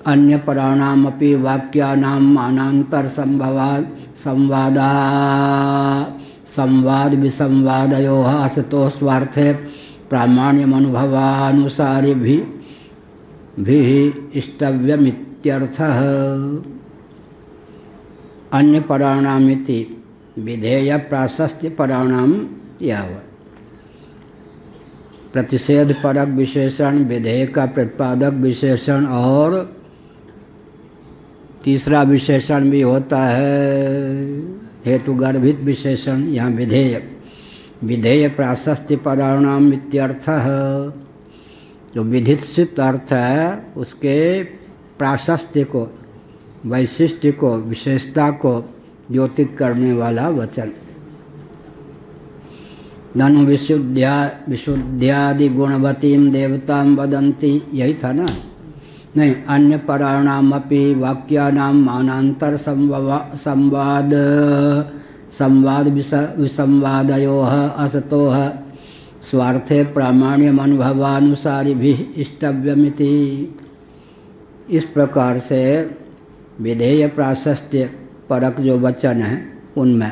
अन्य पराणामपि वाक्यानां मानांतर संवाद विसंवादयोः असतो स्वार्थे प्रामाण्यमनुभवानुसारि भी इष्टव्यमित्यर्थः। अन्य पराणामिति विधेय प्राशस्त्य पराणाम यावत्। प्रतिषेध परक विशेषण, विधेय का प्रतिपादक विशेषण और तीसरा विशेषण भी होता है हेतु गर्भित विशेषण, यहाँ विधेय। विधेय प्राशस्त्य पराणाम इत्यर्थः। जो विधित अर्थ है उसके प्राशस्त्य को, वैशिष्ट्य को, विशेषता को द्योतित करने वाला वचन। ननु विशुद्ध्यादि गुणवतीं देवतां वदन्ति, यही था ना? नहीं, अन्य पराणामपि वाक्यानां मानांतर संवाद विसंवादयोः असतोः स्वार्थे प्रामाण्यमनुभवानुसारि भी इष्टव्यमिति। इस प्रकार से विधेय प्राशस्त्य परक जो वचन है उनमें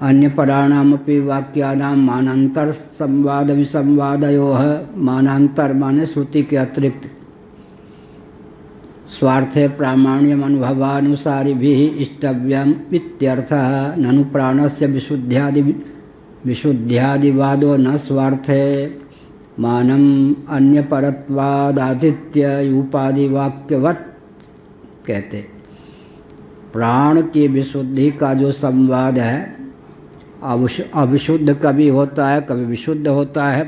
अन्य पराणामपि वाक्यानां मानांतर संवाद विसंवादयोः, मानांतर माने श्रुति के अतिरिक्त, स्वार्थे प्रामाण्यमनुभवानुसारि भी इष्टव्यम इत्यर्थः। ननु प्राणस्य विशुद्ध्यादिवादो न स्वार्थे मानम अन्य परत्वादादित्य उपाधिवाक्यवत् कहते। प्राण की विशुद्धि का जो संवाद है, अविशुद्ध कभी होता है कभी विशुद्ध होता है।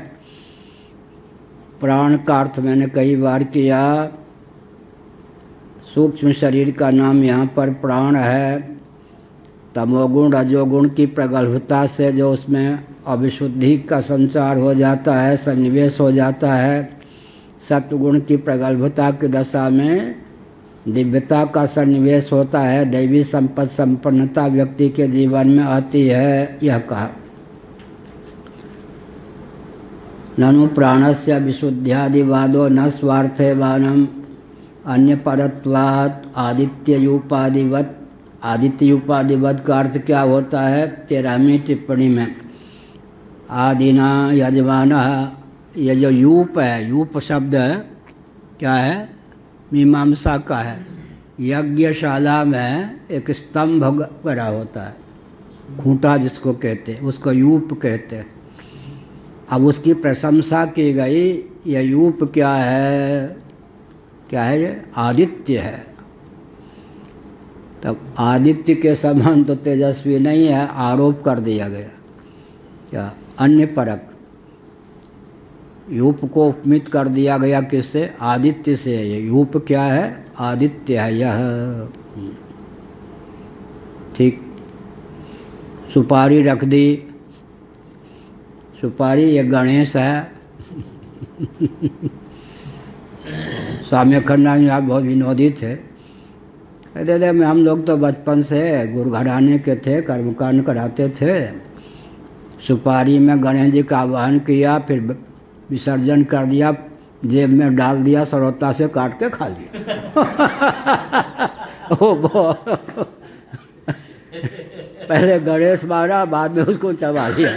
प्राण का अर्थ मैंने कई बार किया, सूक्ष्म शरीर का नाम यहाँ पर प्राण है। तमोगुण रजोगुण की प्रगल्भता से जो उसमें अविशुद्धि का संचार हो जाता है, सन्निवेश हो जाता है, सत्वगुण की प्रगल्भता की दशा में दिव्यता का सन्निवेश होता है, दैवी संपत्ति संपन्नता व्यक्ति के जीवन में आती है, यह कहा। ननु प्राणस्य विशुद्ध्यादिवादो न स्वार्थेवानम अन्य परत्वात् आदित्ययूपादिवत। आदित्ययूपादिवत का अर्थ क्या होता है? 13वीं टिप्पणी में आदिना यजमान, ये जो यूप है, यूप शब्द है क्या है? मीमांसा का है। यज्ञशाला में एक स्तंभ बना होता है, खूंटा जिसको कहते हैं, उसको यूप कहते हैं। अब उसकी प्रशंसा की गई, यह यूप क्या है? क्या है ये? आदित्य है। तब आदित्य के समान तो तेजस्वी नहीं है, आरोप कर दिया गया। क्या? अन्य परक। यूप को उपमित कर दिया गया किससे? आदित्य से। ये यूप क्या है? आदित्य है यह। ठीक। सुपारी रख दी, सुपारी ये गणेश है। स्वामी अखंडानंद आप बहुत विनोदी थे। कहते थे हम लोग तो बचपन से गुरु घराने के थे, कर्मकांड कराते थे। सुपारी में गणेश जी का आवाहन किया, फिर विसर्जन कर दिया, जेब में डाल दिया, सरौता से काट के खा लिया। पहले गणेश मारा, बाद में उसको चबा लिया,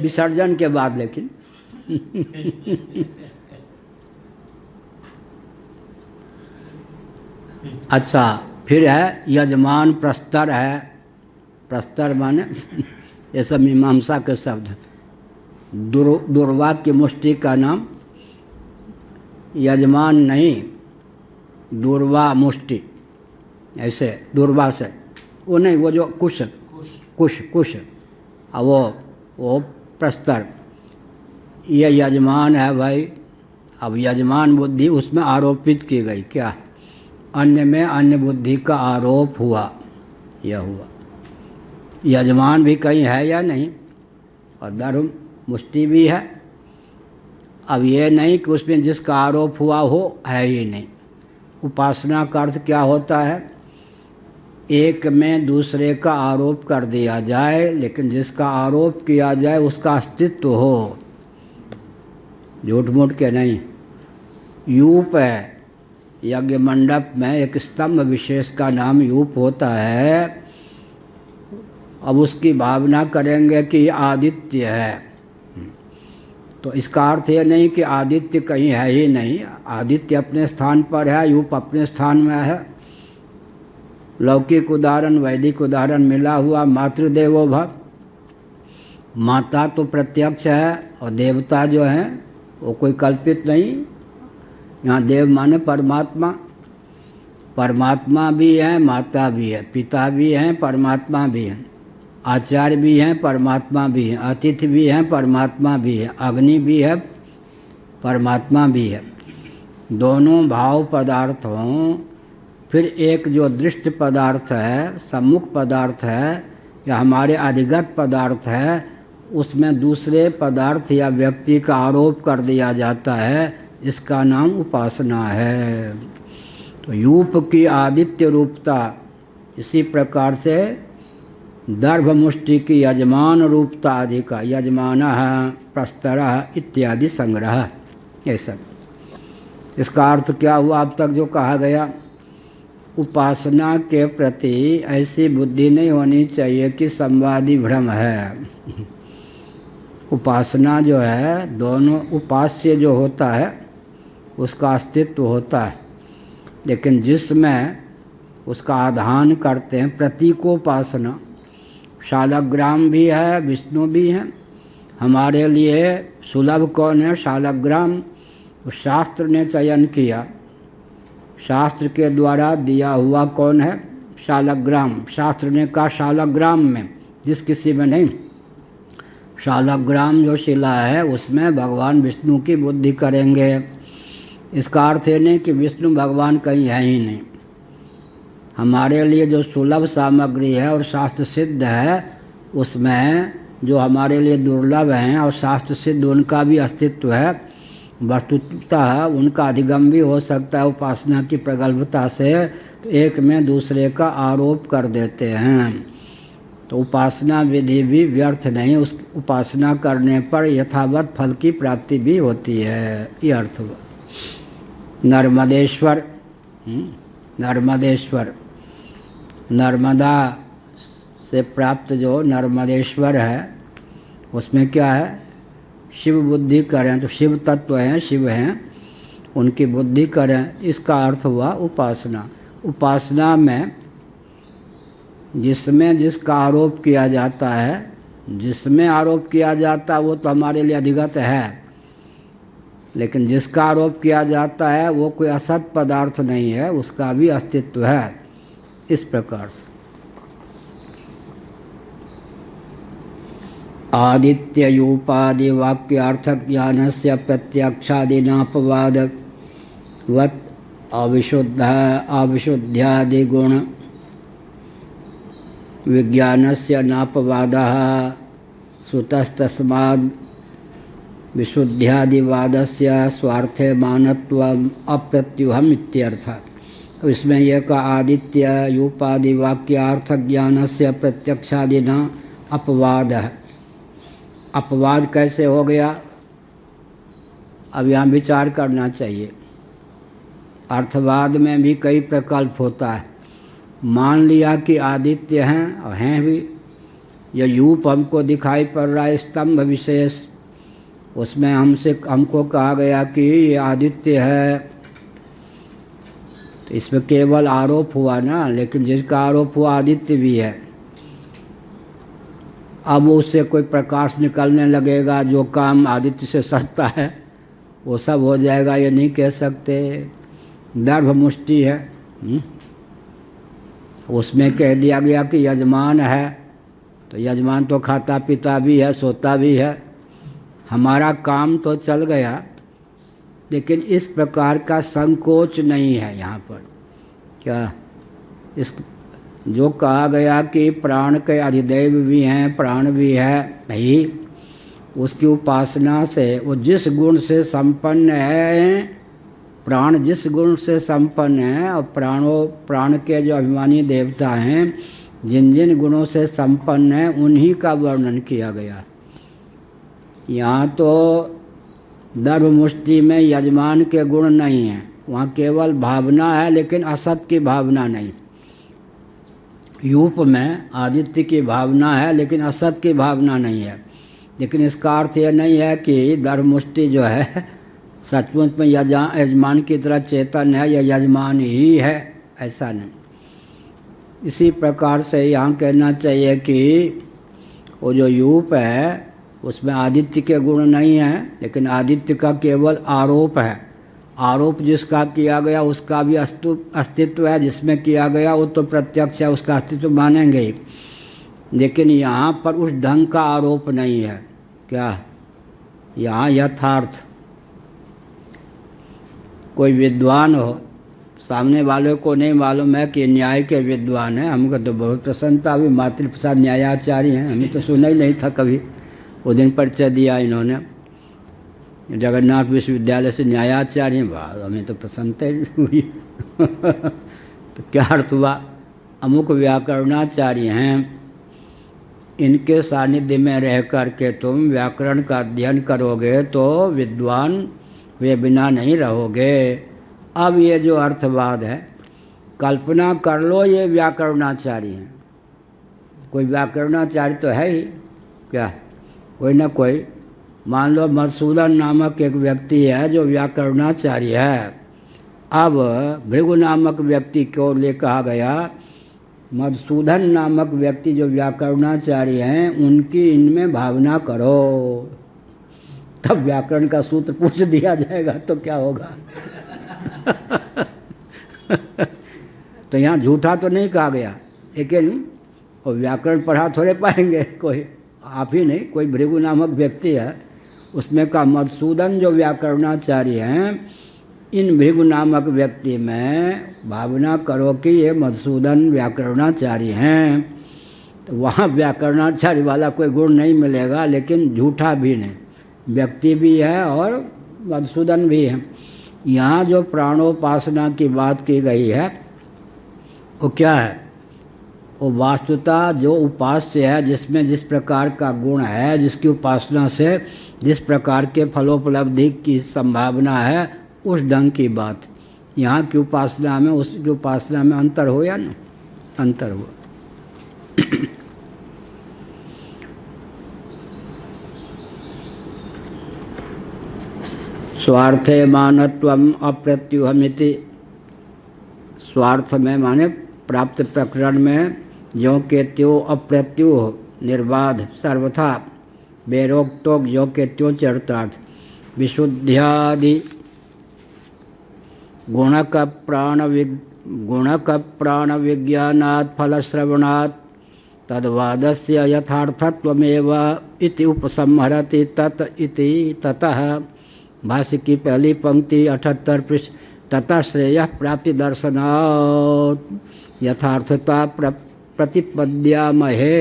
विसर्जन के बाद। लेकिन अच्छा, फिर है यजमान प्रस्तर है। प्रस्तर माने ये सब मीमांसा के शब्द हैं। दुर्वा की मुष्टि का नाम यजमान नहीं, दुर्वा मुष्टि, ऐसे दुर्वा से वो नहीं, वो जो कुश कुश कुश अब वो प्रस्तर, ये यजमान है भाई। अब यजमान बुद्धि उसमें आरोपित की गई। क्या? अन्य में अन्य बुद्धि का आरोप हुआ, यह हुआ। यजमान भी कहीं है या नहीं, और धर्म मुष्टि भी है। अब ये नहीं कि उसमें जिसका आरोप हुआ हो है ही नहीं। उपासना का अर्थ क्या होता है? एक में दूसरे का आरोप कर दिया जाए, लेकिन जिसका आरोप किया जाए उसका अस्तित्व हो, झूठ मूठ के नहीं। यूप है, यज्ञ मंडप में एक स्तंभ विशेष का नाम यूप होता है। अब उसकी भावना करेंगे कि आदित्य है, तो इसका अर्थ ये नहीं कि आदित्य कहीं है ही नहीं। आदित्य अपने स्थान पर है, यूप अपने स्थान में है। लौकिक उदाहरण, वैदिक उदाहरण मिला हुआ। मातृदेवो भव, माता तो प्रत्यक्ष है, और देवता जो हैं वो कोई कल्पित नहीं। यहाँ देव माने परमात्मा। परमात्मा भी है, माता भी है, पिता भी हैं, परमात्मा भी हैं, आचार्य भी हैं, परमात्मा भी हैं, अतिथि भी हैं, परमात्मा भी है, अग्नि भी है, परमात्मा भी है। दोनों भाव पदार्थ हों, फिर एक जो दृष्ट पदार्थ है, सम्मुख पदार्थ है, या हमारे अधिगत पदार्थ है, उसमें दूसरे पदार्थ या व्यक्ति का आरोप कर दिया जाता है, इसका नाम उपासना है। तो यूप की आदित्य रूपता, इसी प्रकार से दर्भ मुष्टि की यजमान रूपता आदि का, यजमान प्रस्तर इत्यादि संग्रह, ये सब। इसका अर्थ क्या हुआ अब तक जो कहा गया? उपासना के प्रति ऐसी बुद्धि नहीं होनी चाहिए कि संवादी भ्रम है। उपासना जो है, दोनों उपास्य जो होता है उसका अस्तित्व होता है, लेकिन जिसमें उसका आधान करते हैं प्रतीकोपासना। शालग्राम भी है, विष्णु भी हैं। हमारे लिए सुलभ कौन है? शालग्राम। शास्त्र ने चयन किया, शास्त्र के द्वारा दिया हुआ कौन है? शालग्राम। शास्त्र ने कहा शालग्राम में, जिस किसी में नहीं। शालग्राम जो शिला है उसमें भगवान विष्णु की बुद्धि करेंगे। इसका अर्थ ये नहीं कि विष्णु भगवान कहीं है ही नहीं। हमारे लिए जो सुलभ सामग्री है और शास्त्र सिद्ध है, उसमें जो हमारे लिए दुर्लभ हैं और शास्त्र सिद्ध, उनका भी अस्तित्व है। वस्तुतः उनका अधिगम भी हो सकता है उपासना की प्रगल्भता से, तो एक में दूसरे का आरोप कर देते हैं। तो उपासना विधि भी व्यर्थ नहीं, उस उपासना करने पर यथावत फल की प्राप्ति भी होती है। ये अर्थ हुआ। नर्मदेश्वर, नर्मदेश्वर, नर्मदा से प्राप्त जो नर्मदेश्वर है उसमें क्या है, शिव बुद्धि करें, तो शिव तत्व हैं, शिव हैं, उनकी बुद्धि करें, इसका अर्थ हुआ उपासना। उपासना में जिसमें जिसका आरोप किया जाता है, जिसमें आरोप किया जाता है वो तो हमारे लिए अधिगत है, लेकिन जिसका आरोप किया जाता है वो कोई असत पदार्थ नहीं है, उसका भी अस्तित्व है। इस प्रकार से आदित्ययूपादि वाक्यार्थक ज्ञानस्य प्रत्यक्षादिनापवादवत् अविशुद्ध्यादिगुण विज्ञानस्य नापवादः सुतस्तस्माद् विशुद्ध्यादिवादस्य स्वार्थे मानत्वम् अप्रत्युहम् इत्यर्थः। इसमें यह का आदित्य यूपादि वाक्यार्थक ज्ञानस्य प्रत्यक्षादिना अपवाद है। अपवाद कैसे हो गया, अब यहाँ विचार करना चाहिए। अर्थवाद में भी कई प्रकल्प होता है। मान लिया कि आदित्य हैं और हैं भी, यह यूप हमको दिखाई पड़ रहा है स्तंभ विशेष, उसमें हमको कहा गया कि ये आदित्य है, तो इसमें केवल आरोप हुआ ना, लेकिन जिसका आरोप हुआ आदित्य भी है। अब उससे कोई प्रकाश निकलने लगेगा, जो काम आदित्य से सस्ता है वो सब हो जाएगा, ये नहीं कह सकते। दर्भ मुष्टि है, उसमें कह दिया गया कि यजमान है, तो यजमान तो खाता पीता भी है, सोता भी है, हमारा काम तो चल गया, लेकिन इस प्रकार का संकोच नहीं है यहाँ पर। क्या इस जो कहा गया कि प्राण के अधिदेव भी हैं, प्राण भी है भाई, उसकी उपासना से वो जिस गुण से संपन्न है, प्राण जिस गुण से संपन्न है, और प्राण के जो अभिमानी देवता हैं जिन जिन गुणों से संपन्न है उन्हीं का वर्णन किया गया। यहाँ तो दर्भ मुष्टि में यजमान के गुण नहीं हैं, वहाँ केवल भावना है, लेकिन असत की भावना नहीं। यूप में आदित्य की भावना है, लेकिन असत की भावना नहीं है। लेकिन इसका अर्थ यह नहीं है कि दर्भ मुष्टि जो है सचमुच में यजमान की तरह चेतन है या यजमान ही है, ऐसा नहीं। इसी प्रकार से यहाँ कहना चाहिए कि वो जो यूप है उसमें आदित्य के गुण नहीं हैं, लेकिन आदित्य का केवल आरोप है। आरोप जिसका किया गया उसका भी अस्तित्व है, जिसमें किया गया वो तो प्रत्यक्ष है, उसका अस्तित्व मानेंगे ही। लेकिन यहाँ पर उस ढंग का आरोप नहीं है। क्या यहाँ यथार्थ कोई विद्वान हो, सामने वालों को नहीं मालूम है कि न्याय के विद्वान हैं, हमको तो बहुत प्रसन्नता हुई, मातृप्रसाद न्यायाचार्य हैं, हमें तो सुना ही नहीं था कभी। वो दिन परिचय दिया इन्होंने, जगन्नाथ विश्वविद्यालय से न्यायाचार्य, वाह हमें तो प्रसन्नता हुई। तो क्या अर्थ हुआ, अमुक व्याकरणाचार्य हैं, इनके सानिध्य में रह कर के तुम व्याकरण का अध्ययन करोगे तो विद्वान वे बिना नहीं रहोगे। अब ये जो अर्थवाद है, कल्पना कर लो ये व्याकरणाचार्य हैं, कोई व्याकरणाचार्य तो है ही, क्या कोई ना कोई। मान लो मधुसूदन नामक एक व्यक्ति है जो व्याकरणाचार्य है। अब भृगु नामक व्यक्ति को लिए कहा गया, मधुसूदन नामक व्यक्ति जो व्याकरणाचार्य हैं उनकी इनमें भावना करो, तब व्याकरण का सूत्र पूछ दिया जाएगा तो क्या होगा। तो यहाँ झूठा तो नहीं कहा गया, लेकिन वो व्याकरण पढ़ा थोड़े पाएंगे कोई, आप ही नहीं, कोई भृगु नामक व्यक्ति है, उसमें का मधुसूदन जो व्याकरणाचार्य हैं, इन भृगु नामक व्यक्ति में भावना करो कि ये मधुसूदन व्याकरणाचार्य हैं। तो वहाँ व्याकरणाचार्य वाला कोई गुण नहीं मिलेगा, लेकिन झूठा भी नहीं, व्यक्ति भी है और मधुसूदन भी हैं। यहाँ जो प्राणोपासना की बात की गई है वो क्या है? वो वास्तुता जो उपास्य है, जिसमें जिस प्रकार का गुण है, जिसकी उपासना से जिस प्रकार के फलोपलब्धि की संभावना है, उस ढंग की बात। यहाँ की उपासना में उसकी उपासना में अंतर हो या न अंतर हो। स्वार्थे मानत्वम अप्रत्युहमिति, स्वार्थ में माने प्राप्त प्रकरण में ज्यों के त्यों अप्रत्युह निर्बाध सर्वथा बेरोक टोक ज्यों के त्यों चरितार्थ विशुद्ध्यादि गुणक प्राण विज्ञानात् फलश्रवणात् तद्वादस्य यथार्थत्वमेव इति उपसंहरति तत् इति ततः। भाष्य की पहली पंक्ति 78 पृष्ठ। ततः श्रेयः प्राप्ति दर्शनात् यथार्थता प्रतिपद्यामहे।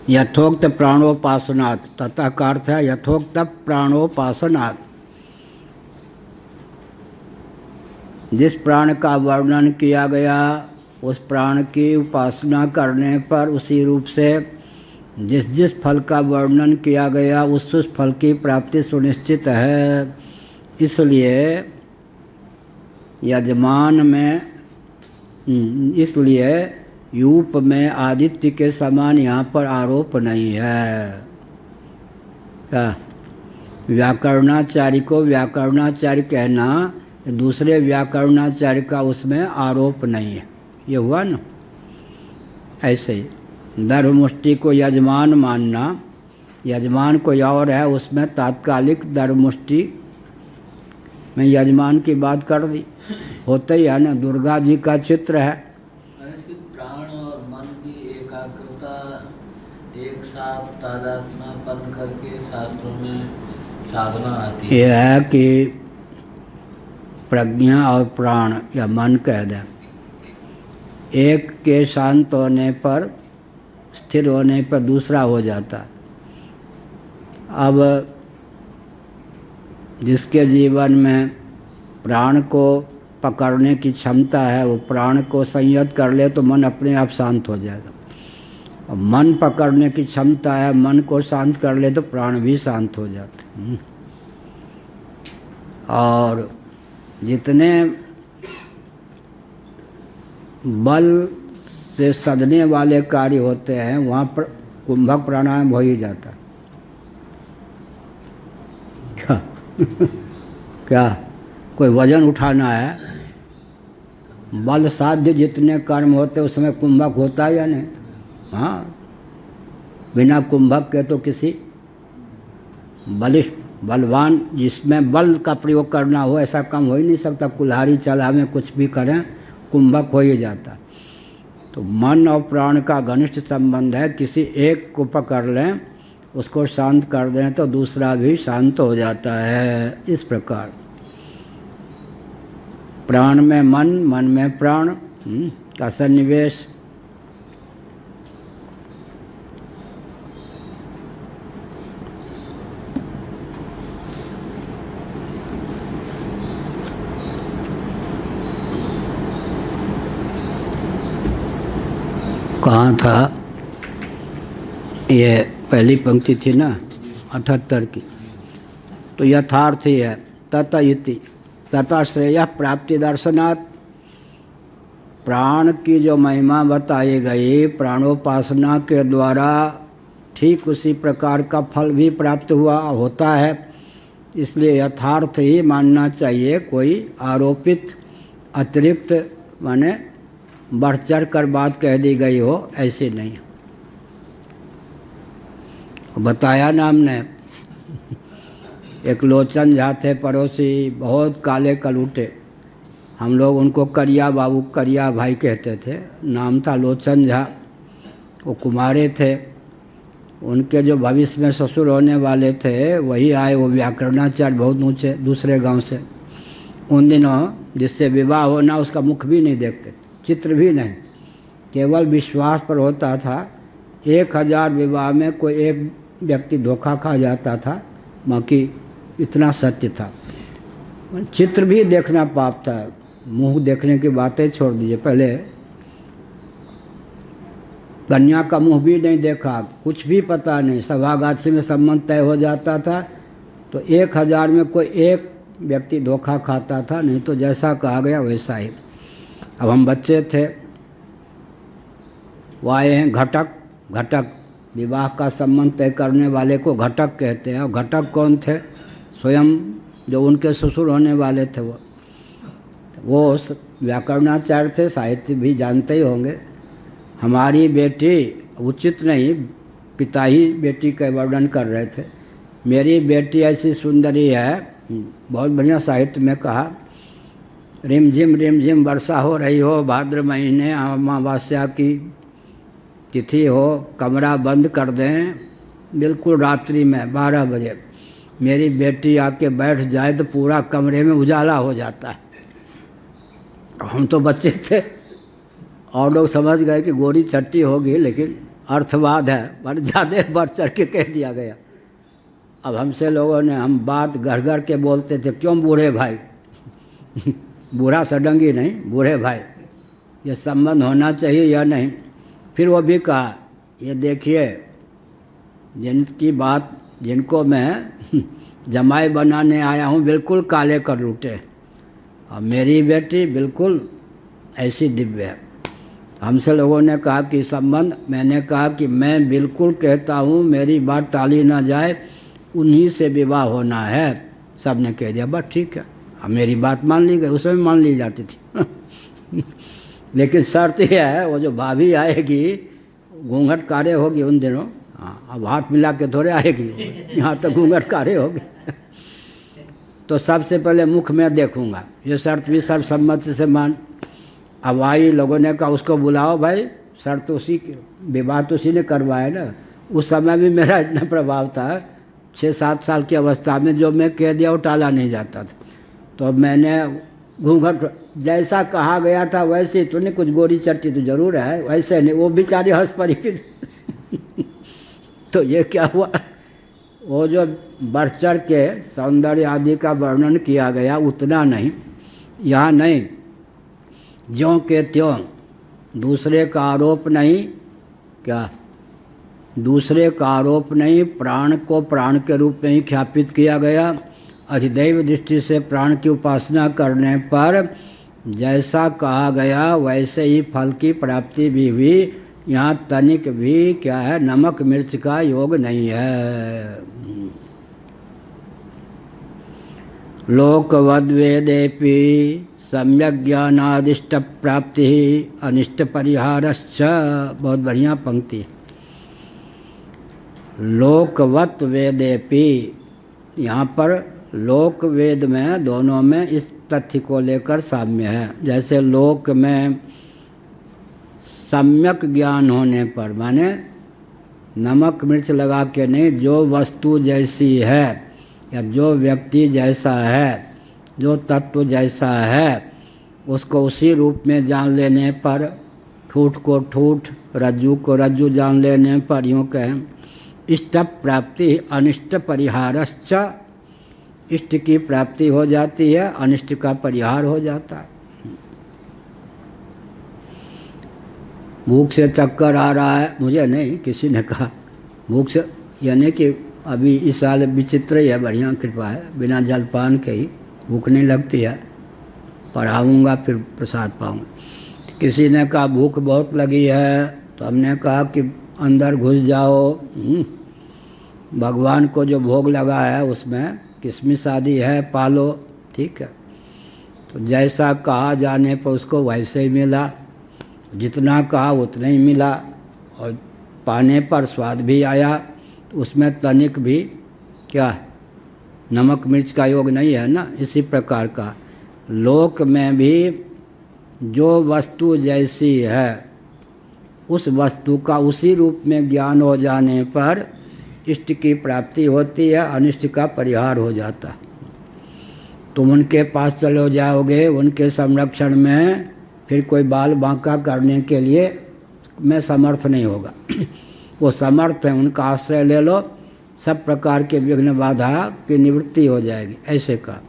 यथोक्त प्राणोपासनात्, ततः का अर्थ है यथोक्त प्राणोपासनात्। जिस प्राण का वर्णन किया गया उस प्राण की उपासना करने पर उसी रूप से जिस जिस फल का वर्णन किया गया उस फल की प्राप्ति सुनिश्चित है। इसलिए यजमान में इसलिए यूप में आदित्य के समान यहाँ पर आरोप नहीं है। क्या व्याकरणाचार्य को व्याकरणाचार्य कहना, दूसरे व्याकरणाचार्य का उसमें आरोप नहीं है। ये हुआ ना। ऐसे ही धर्ममुष्टि को यजमान मानना, यजमान कोई और है, उसमें तात्कालिक धर्ममुष्टि में यजमान की बात कर दी। होता ही है ना। दुर्गा जी का चित्र है। प्राण और मन की एकाग्रता एक साथ तादात्म्यपन करके शास्त्रों में साधना आती है। यह है कि प्रज्ञा और प्राण या मन कह दें, एक के शांत होने पर, स्थिर होने पर दूसरा हो जाता है। अब जिसके जीवन में प्राण को पकड़ने की क्षमता है, वो प्राण को संयत कर ले तो मन अपने आप शांत हो जाएगा। और मन पकड़ने की क्षमता है, मन को शांत कर ले तो प्राण भी शांत हो जाते। और जितने बल से सदने वाले कार्य होते हैं वहाँ पर कुंभक प्राणायाम हो ही जाता। क्या क्या कोई वजन उठाना है, बल साध्य जितने कर्म होते उसमें कुंभक होता है या नहीं? हाँ, बिना कुंभक के तो किसी बलिष्ठ बलवान जिसमें बल का प्रयोग करना हो ऐसा काम हो ही नहीं सकता। कुल्हाड़ी चला में कुछ भी करें कुंभक हो ही जाता। तो मन और प्राण का घनिष्ठ संबंध है। किसी एक को पकड़ लें, उसको शांत कर दें तो दूसरा भी शांत हो जाता है। इस प्रकार प्राण में मन, मन में प्राण का सन्निवेश। कहाँ था? ये पहली पंक्ति थी ना 78 की। तो यथार्थ ही है। तत इति तथा श्रेय प्राप्ति दर्शनात्, प्राण की जो महिमा बताई गई प्राणोपासना के द्वारा ठीक उसी प्रकार का फल भी प्राप्त हुआ होता है। इसलिए यथार्थ ही मानना चाहिए। कोई आरोपित अतिरिक्त माने बढ़ चढ़ कर बात कह दी गई हो ऐसी नहीं। बताया ना हमने, एक लोचन झा थे पड़ोसी, बहुत काले कलूटे। हम लोग उनको करिया बाबू, करिया भाई कहते थे। नाम था लोचन झा। वो कुमारे थे। उनके जो भविष्य में ससुर होने वाले थे वही आए। वो व्याकरणाचार्य बहुत ऊँचे दूसरे गांव से। उन दिनों जिससे विवाह होना उसका मुख भी नहीं देखते, चित्र भी नहीं, केवल विश्वास पर होता था। 1000 विवाह में कोई एक व्यक्ति धोखा खा जाता था, बाकी इतना सत्य था। चित्र भी देखना पाप था, मुंह देखने की बातें छोड़ दीजिए। पहले कन्या का मुंह भी नहीं देखा, कुछ भी पता नहीं, सभागाछी में संबंध तय हो जाता था तो 1000 में कोई एक व्यक्ति धोखा खाता था, नहीं तो जैसा कहा गया वैसा ही। अब हम बच्चे थे, वो आए हैं घटक विवाह का संबंध तय करने वाले को घटक कहते हैं। और घटक कौन थे? स्वयं जो उनके ससुर होने वाले थे वो व्याकरणाचार्य थे, साहित्य भी जानते ही होंगे। हमारी बेटी, उचित नहीं, पिता ही बेटी का वर्णन कर रहे थे, मेरी बेटी ऐसी सुंदरी है, बहुत बढ़िया साहित्य में कहा, रिम झिम वर्षा हो रही हो, भाद्र महीने अमावस्या की तिथि हो, कमरा बंद कर दें, बिल्कुल रात्रि में 12 बजे मेरी बेटी आके बैठ जाए तो पूरा कमरे में उजाला हो जाता है। हम तो बच्चे थे और लोग समझ गए कि गोरी छट्टी होगी, लेकिन अर्थवाद है, पर ज़्यादा बढ़ चढ़ के कह दिया गया। अब हमसे लोगों ने, हम बात घर घर के बोलते थे, क्यों बूढ़े भाई बूढ़ा सडंगी नहीं, बूढ़े भाई, ये संबंध होना चाहिए या नहीं। फिर वो भी कहा, ये देखिए जिनकी बात, जिनको मैं जमाई बनाने आया हूँ बिल्कुल काले कर लूटे, और मेरी बेटी बिल्कुल ऐसी दिव्य है। हमसे लोगों ने कहा कि संबंध, मैंने कहा कि मैं बिल्कुल कहता हूँ, मेरी बात टाली ना जाए, उन्हीं से विवाह होना है। सब ने कह दिया बस ठीक है। अब मेरी बात मान ली गई, उसमें मान ली जाती थी लेकिन शर्त यह है, वो जो भाभी आएगी घूंघट कारे होगी उन दिनों, हाँ, अब हाथ मिला के थोड़े आएगी, यहाँ तो घूंघट कारे होगी तो सबसे पहले मुख में देखूंगा, ये शर्त भी सर्वसम्मति से मान। अब आई, लोगों ने कहा उसको बुलाओ भाई, शर्त उसी की, विवाह तो उसी ने करवाया ना। उस समय भी मेरा इतना प्रभाव था, 6-7 साल की अवस्था में जो मैं कह दिया वो टाला नहीं जाता था। तो अब मैंने घूंघट जैसा कहा गया था वैसे, तूने कुछ गोरी चट्टी तो जरूर है, वैसे नहीं, वो बेचारी हंस पड़ी फिर तो ये क्या हुआ, वो जो बढ़ चढ़ के सौंदर्य आदि का वर्णन किया गया उतना नहीं, यहाँ नहीं, ज्यों के त्यों, दूसरे का आरोप नहीं, क्या दूसरे का आरोप नहीं, प्राण को प्राण के रूप में ही ख्यापित किया गया। अधिदैव दृष्टि से प्राण की उपासना करने पर जैसा कहा गया वैसे ही फल की प्राप्ति भी हुई। यहाँ तनिक भी क्या है, नमक मिर्च का योग नहीं है। लोकवद्वेदेपि सम्यक ज्ञानादिष्ट प्राप्ति अनिष्ट परिहारश्च, बहुत बढ़िया पंक्ति। लोकवत वेदेपि, यहाँ पर लोक वेद में दोनों में इस तथ्य को लेकर साम्य है। जैसे लोक में सम्यक ज्ञान होने पर, माने नमक मिर्च लगा के नहीं, जो वस्तु जैसी है या जो व्यक्ति जैसा है, जो तत्व जैसा है, उसको उसी रूप में जान लेने पर, ठूठ को ठूठ, रज्जु को रज्जु जान लेने पर, यूँ कहें इष्ट प्राप्ति अनिष्ट परिहारश्च, इष्ट की प्राप्ति हो जाती है, अनिष्ट का परिहार हो जाता है। भूख से चक्कर आ रहा है, मुझे नहीं, किसी ने कहा भूख से, यानी कि अभी इस साल विचित्र ही है, बढ़िया कृपा है, बिना जलपान के ही भूख नहीं लगती है, पढ़ाऊँगा फिर प्रसाद पाऊँगा। किसी ने कहा भूख बहुत लगी है, तो हमने कहा कि अंदर घुस जाओ, भगवान को जो भोग लगा है उसमें किसमिस आदि है, पालो, ठीक है। तो जैसा कहा जाने पर उसको वैसे ही मिला, जितना कहा उतना ही मिला, और पाने पर स्वाद भी आया, तो उसमें तनिक भी क्या नमक मिर्च का योग नहीं है ना। इसी प्रकार का लोक में भी जो वस्तु जैसी है, उस वस्तु का उसी रूप में ज्ञान हो जाने पर इष्ट की प्राप्ति होती है, अनिष्ट का परिहार हो जाता। तुम उनके पास चले जाओगे, उनके संरक्षण में फिर कोई बाल बांका करने के लिए मैं समर्थ नहीं होगा वो समर्थ है, उनका आश्रय ले लो, सब प्रकार के विघ्न बाधा की निवृत्ति हो जाएगी, ऐसे कहा।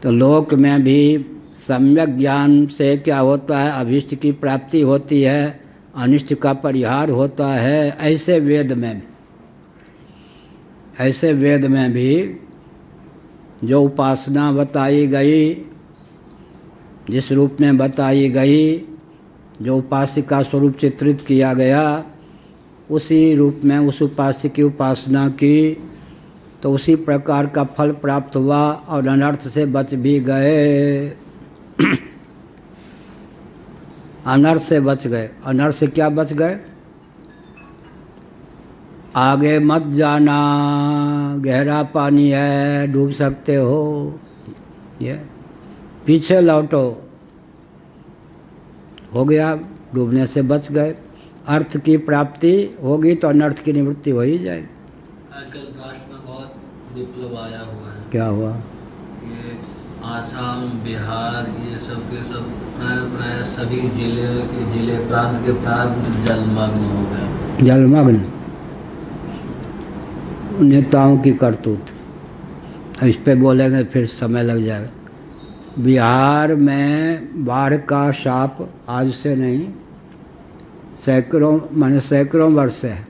तो लोक में भी सम्यक ज्ञान से क्या होता है, अभीष्ट की प्राप्ति होती है, अनिष्ट का परिहार होता है। ऐसे वेद में भी जो उपासना बताई गई, जिस रूप में बताई गई, जो उपास्य का स्वरूप चित्रित किया गया, उसी रूप में उस उपास्य की उपासना की तो उसी प्रकार का फल प्राप्त हुआ और अनर्थ से बच भी गए। अनर्थ से बच गए। अनर्थ से क्या बच गए? आगे मत जाना, गहरा पानी है, डूब सकते हो, ये पीछे लौटो, हो गया, डूबने से बच गए। अर्थ की प्राप्ति होगी तो अनर्थ की निवृत्ति हो ही जाएगी। आजकल राष्ट्र में बहुत विप्लव आया हुआ है। क्या हुआ? ये आसाम, बिहार, ये सब के सब प्राय सभी जिले प्रांत के प्रांत जलमग्न हो गए। जलमग्न नेताओं की करतूत, इस पे बोलेंगे फिर समय लग जाएगा। बिहार में बाढ़ का शाप आज से नहीं, सैकड़ों वर्ष से है।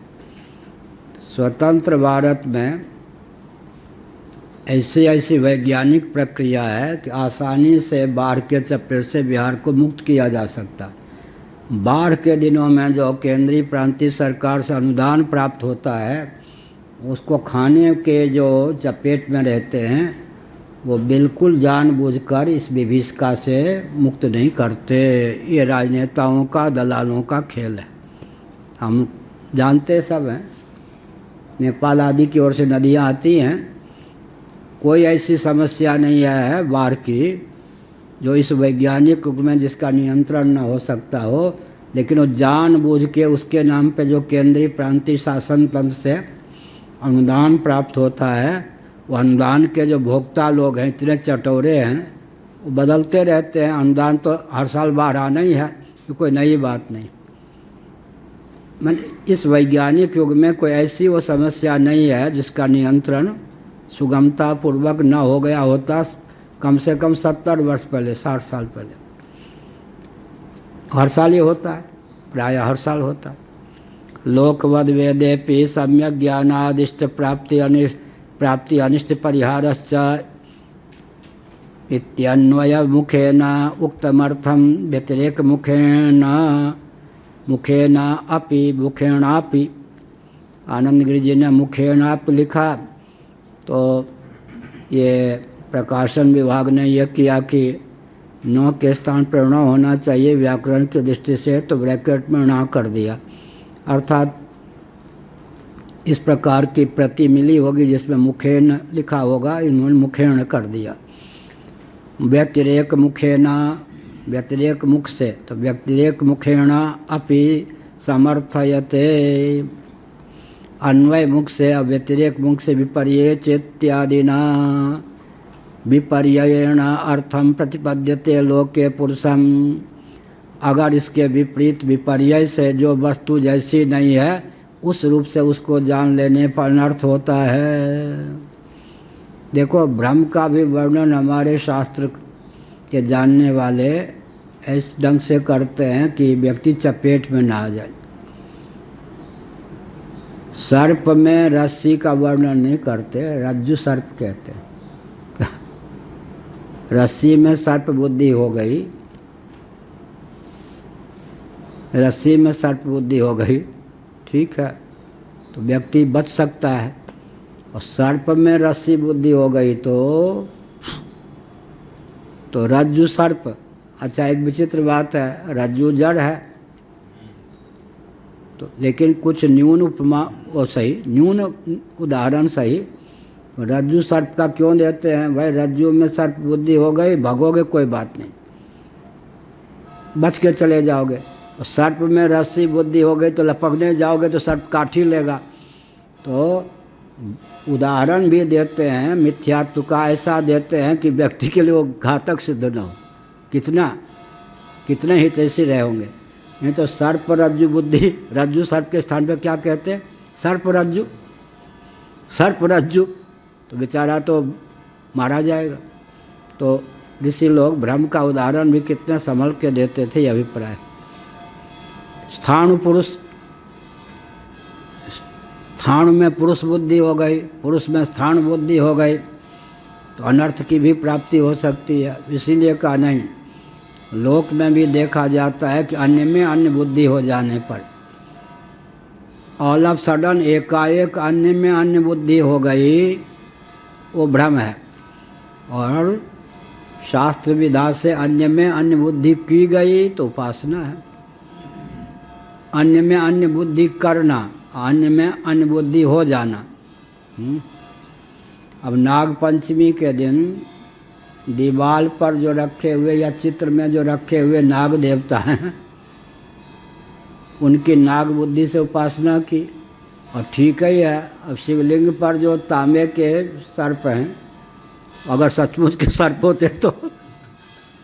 स्वतंत्र भारत में ऐसी वैज्ञानिक प्रक्रिया है कि आसानी से बाढ़ के चपेट से बिहार को मुक्त किया जा सकता। बाढ़ के दिनों में जो केंद्रीय प्रांतीय सरकार से अनुदान प्राप्त होता है, उसको खाने के जो चपेट में रहते हैं वो बिल्कुल जानबूझकर इस विभीषिका से मुक्त नहीं करते। ये राजनेताओं का, दलालों का खेल है, हम जानते सब हैं। नेपाल आदि की ओर से नदियाँ आती हैं, कोई ऐसी समस्या नहीं है बाढ़ की जो इस वैज्ञानिक युग में जिसका नियंत्रण न हो सकता हो, लेकिन वो जानबूझ के उसके नाम पे जो केंद्रीय प्रांतीय शासन तंत्र से अनुदान प्राप्त होता है, वो अनुदान के जो भोक्ता लोग हैं इतने चटोरे हैं, वो बदलते रहते हैं। अनुदान तो हर साल बाढ़ आना ही है, ये कोई नई बात नहीं। इस वैज्ञानिक युग में कोई ऐसी वो समस्या नहीं है जिसका नियंत्रण सुगमता पूर्वक न हो गया होता कम से कम 70 वर्ष पहले, 60 साल पहले। हर साल ये होता है, प्राय हर साल होता है। लोकवद वेदेपि सम्यक ज्ञानादिष्ट प्राप्ति अनिष्ट परिहारश्च इत्यन्वय मुखेन उक्तमर्थम व्यतिरेक मुखेनापि आनंद गिरि जी ने मुखेनापि लिखा। तो ये प्रकाशन विभाग ने यह किया कि न के स्थान पर न होना चाहिए व्याकरण की दृष्टि से, तो ब्रैकेट में न कर दिया। अर्थात इस प्रकार की प्रति मिली होगी जिसमें मुखेन लिखा होगा, इन्होंने मुखेन कर दिया। व्यतिरेक मुखेना, व्यतिरेक मुख से, तो व्यतिरेक मुखेना अपि समर्थयते, अन्वय मुख से, व्यतिरेक मुख से विपर्य चेत्यादिना विपर्येण अर्थम प्रतिपद्यते लोके पुरुषम। अगर इसके विपरीत विपर्य से जो वस्तु जैसी नहीं है उस रूप से उसको जान लेने पर अनर्थ होता है। देखो, भ्रम का भी वर्णन हमारे शास्त्र के जानने वाले इस ढंग से करते हैं कि व्यक्ति चपेट में ना आ जाए। सर्प में रस्सी का वर्णन नहीं करते, रज्जु सर्प कहते हैं। रस्सी में सर्प बुद्धि हो गई, रस्सी में सर्प बुद्धि हो गई, ठीक है, तो व्यक्ति बच सकता है। और सर्प में रस्सी बुद्धि हो गई तो रज्जु सर्प। अच्छा, एक विचित्र बात है, रज्जु जड़ है तो, लेकिन कुछ न्यून उपमा वो सही, न्यून उदाहरण सही। रज्जु सर्प का क्यों देते हैं? भाई रज्जु में सर्प बुद्धि हो गई, भगोगे कोई बात नहीं, बच के चले जाओगे। और सर्प में रस्सी बुद्धि हो गई तो लपकने जाओगे तो सर्प काट ही लेगा। तो उदाहरण भी देते हैं, मिथ्यात्व का ऐसा देते हैं कि व्यक्ति के लिए वो घातक सिद्ध न हो। कितने हितैषी रहे होंगे। नहीं तो सर्प रज्जु बुद्धि, रज्जु सर्प के स्थान पर क्या कहते हैं? सर्प रज्जु। सर्प रज्जु, तो बेचारा तो मारा जाएगा। तो ऋषि लोग भ्रम का उदाहरण भी कितने संभल के देते थे, ये अभिप्राय। स्थाणु पुरुष, स्थाणु में पुरुष बुद्धि हो गई, पुरुष में स्थान बुद्धि हो गई, तो अनर्थ की भी प्राप्ति हो सकती है। इसीलिए कहा नहीं, लोक में भी देखा जाता है कि अन्य में अन्य बुद्धि हो जाने पर ऑल ऑफ सडन एकाएक अन्य में अन्य बुद्धि हो गई, वो भ्रम है। और शास्त्र विधा से अन्य में अन्य बुद्धि की गई तो उपासना है। अन्य में अन्य बुद्धि करना, अन्य में अन्य बुद्धि हो जाना। अब नाग पंचमी के दिन दीवाल पर जो रखे हुए या चित्र में जो रखे हुए नाग देवता हैं, उनकी नाग बुद्धि से उपासना की, और ठीक ही है। अब शिवलिंग पर जो तांबे के सर्प हैं, अगर सचमुच के सर्प होते तो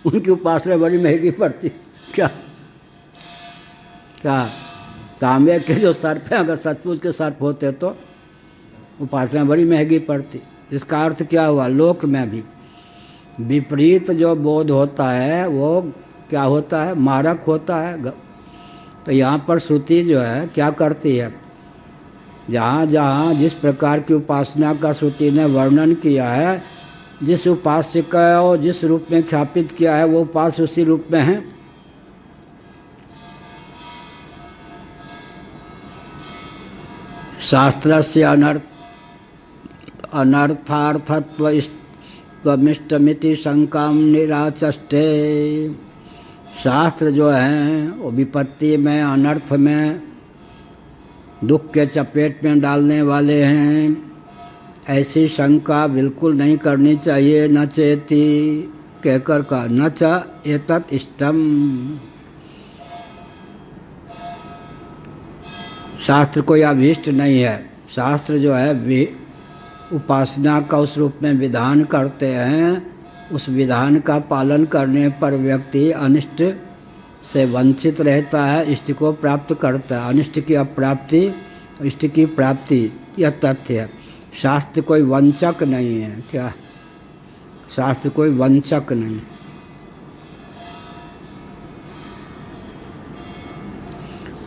उनकी उपासना बड़ी महंगी पड़ती। क्या क्या तांबे के जो सर्प हैं, अगर सचमुच के सर्प होते तो उपासना बड़ी महंगी पड़ती। इसका अर्थ क्या हुआ? लोक में भी विपरीत जो बोध होता है वो क्या होता है? मारक होता है। तो यहाँ पर श्रुति जो है क्या करती है, जहाँ जहाँ जिस प्रकार की उपासना का श्रुति ने वर्णन किया है, जिस उपास्य का जिस रूप में ख्यापित किया है, वो उपास्य उसी रूप में है। शास्त्रस्य अनर्थार्थत्वमिष्टमिति शंकाम निराचष्टे। शास्त्र जो हैं वो विपत्ति में, अनर्थ में, दुख के चपेट में डालने वाले हैं, ऐसी शंका बिल्कुल नहीं करनी चाहिए। न चेति कहकर का न च एतत् इष्टम। शास्त्र कोई अभीष्ट नहीं है। शास्त्र जो है उपासना का उस रूप में विधान करते हैं, उस विधान का पालन करने पर व्यक्ति अनिष्ट से वंचित रहता है, इष्ट को प्राप्त करता है। अनिष्ट की अप्राप्ति, इष्ट की प्राप्ति, यह तथ्य है। शास्त्र कोई वंचक नहीं है। क्या? शास्त्र कोई वंचक नहीं।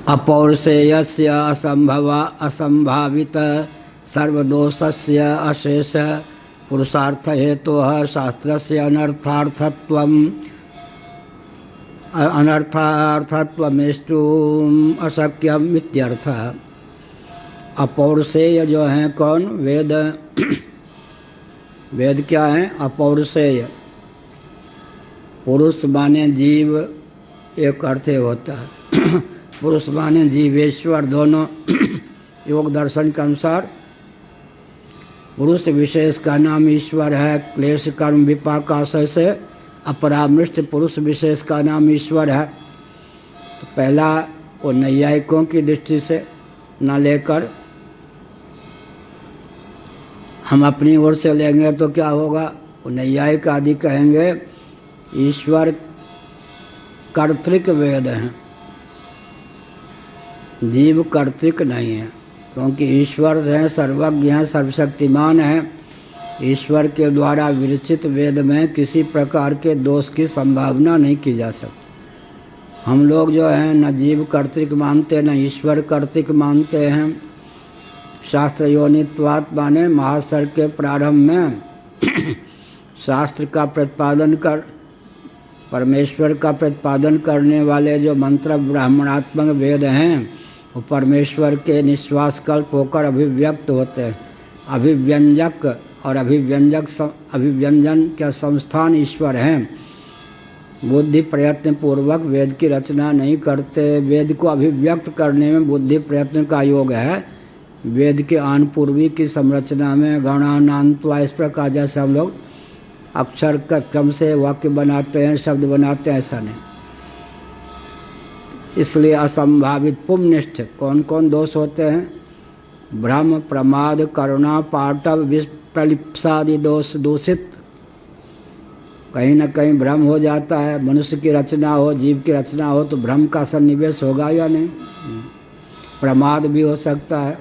अपौरुषेयस्य असंभावित सर्वदोषस्य अशेष पुरुषार्थ हेतुः शास्त्रस्य अनर्थार्थत्वमेष्टुम् अशक्यम् इत्यर्थः। अपौरुषेय जो हैं कौन? वेद। वेद क्या है? अपौरुषेय। पुरुष माने जीव, एक अर्थ होता है। पुरुष माने जीवेश्वर, दोनों योग दर्शन के अनुसार पुरुष विशेष का नाम ईश्वर है। क्लेश कर्म विपाक आशय से अपरामृष्ट पुरुष विशेष का नाम ईश्वर है। तो पहला वो नैयायिकों की दृष्टि से न लेकर हम अपनी ओर से लेंगे तो क्या होगा? वो नैयायिक आदि कहेंगे ईश्वर कर्तृक वेद हैं, जीव कर्तृक नहीं है, क्योंकि ईश्वर हैं, सर्वज्ञ हैं, सर्वशक्तिमान हैं। ईश्वर के द्वारा विरचित वेद में किसी प्रकार के दोष की संभावना नहीं की जा सकती। हम लोग जो हैं न जीव कर्तृक मानते न ईश्वर कर्तृक मानते हैं। शास्त्र योनित्वात् माने महासर के प्रारंभ में शास्त्र का प्रतिपादन कर परमेश्वर का प्रतिपादन करने वाले जो मंत्र ब्राह्मणात्मक वेद हैं, वो परमेश्वर के निश्वास कल्प होकर अभिव्यक्त होते हैं। अभिव्यंजक और अभिव्यंजन के संस्थान ईश्वर हैं। बुद्धि प्रयत्न पूर्वक वेद की रचना नहीं करते। वेद को अभिव्यक्त करने में बुद्धि प्रयत्न का योग है। वेद के आन पूर्वी की संरचना में गणानांत्वा, इस प्रकार जैसे हम लोग अक्षर का क्रम से वाक्य बनाते हैं, शब्द बनाते हैं, ऐसा नहीं। इसलिए असंभावित पुमनिष्ठ कौन कौन दोष होते हैं? भ्रम, प्रमाद, करुणा, पाटव, विप्रलिप्सादि दोष दूषित। कहीं न कहीं भ्रम हो जाता है। मनुष्य की रचना हो, जीव की रचना हो तो भ्रम का सन्निवेश होगा या नहीं? प्रमाद भी हो सकता है।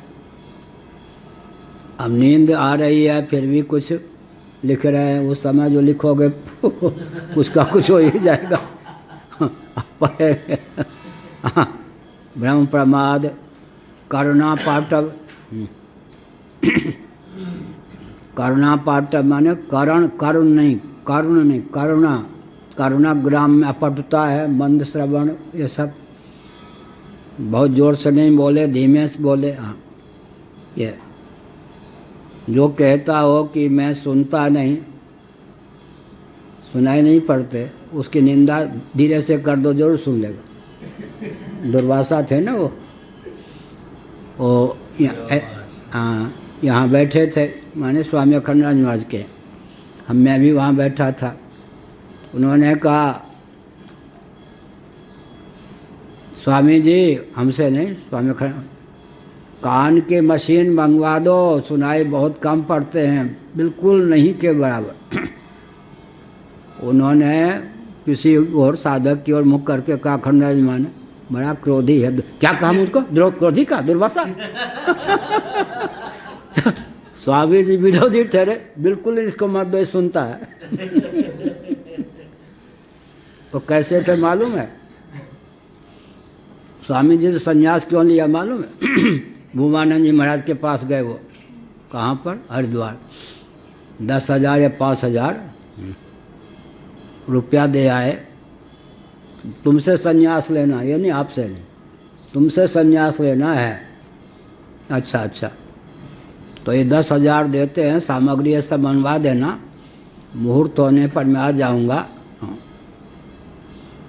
अब नींद आ रही है फिर भी कुछ लिख रहे हैं, उस समय जो लिखोगे कुछ का कुछ हो ही जाएगा। ब्रह्म प्रमाद करुणा पाटव, करुणा पाटव माने करुण नहीं करुणा, करुणा ग्राम में अपटुता है, मंद श्रवण, ये सब बहुत जोर से नहीं बोले, धीमे से बोले। हाँ, ये जो कहता हो कि मैं सुनता नहीं, सुनाई नहीं पड़ते, उसकी निंदा धीरे से कर दो, जरूर सुन लेगा। दुर्वासा थे ना वो हाँ यहाँ बैठे थे, माने स्वामी अखंडानंद महाराज के, मैं भी वहाँ बैठा था। उन्होंने कहा स्वामी जी, हमसे नहीं, स्वामी अखंड, कान की मशीन मंगवा दो, सुनाई बहुत कम पड़ते हैं, बिल्कुल नहीं के बराबर। उन्होंने किसी और साधक की ओर मुख करके कहा, अखंडानंद महाराज बड़ा क्रोधी है। क्या कहा मुझको? क्रोधी का दुर्वासा। स्वामी जी विरोधी ठहरे, बिल्कुल इसको मत दो, सुनता है। तो कैसे थे मालूम है? स्वामी जी से संन्यास क्यों लिया मालूम है? भूमानंद जी महाराज के पास गए वो, कहाँ पर? हरिद्वार। 10,000 या 5,000 रुपया दे आए, तुमसे संन्यास लेना, ये नहीं आपसे नहीं, तुमसे संन्यास लेना है। अच्छा अच्छा, तो ये 10,000 देते हैं, सामग्री ये सब बनवा देना, मुहूर्त होने पर मैं आ जाऊंगा।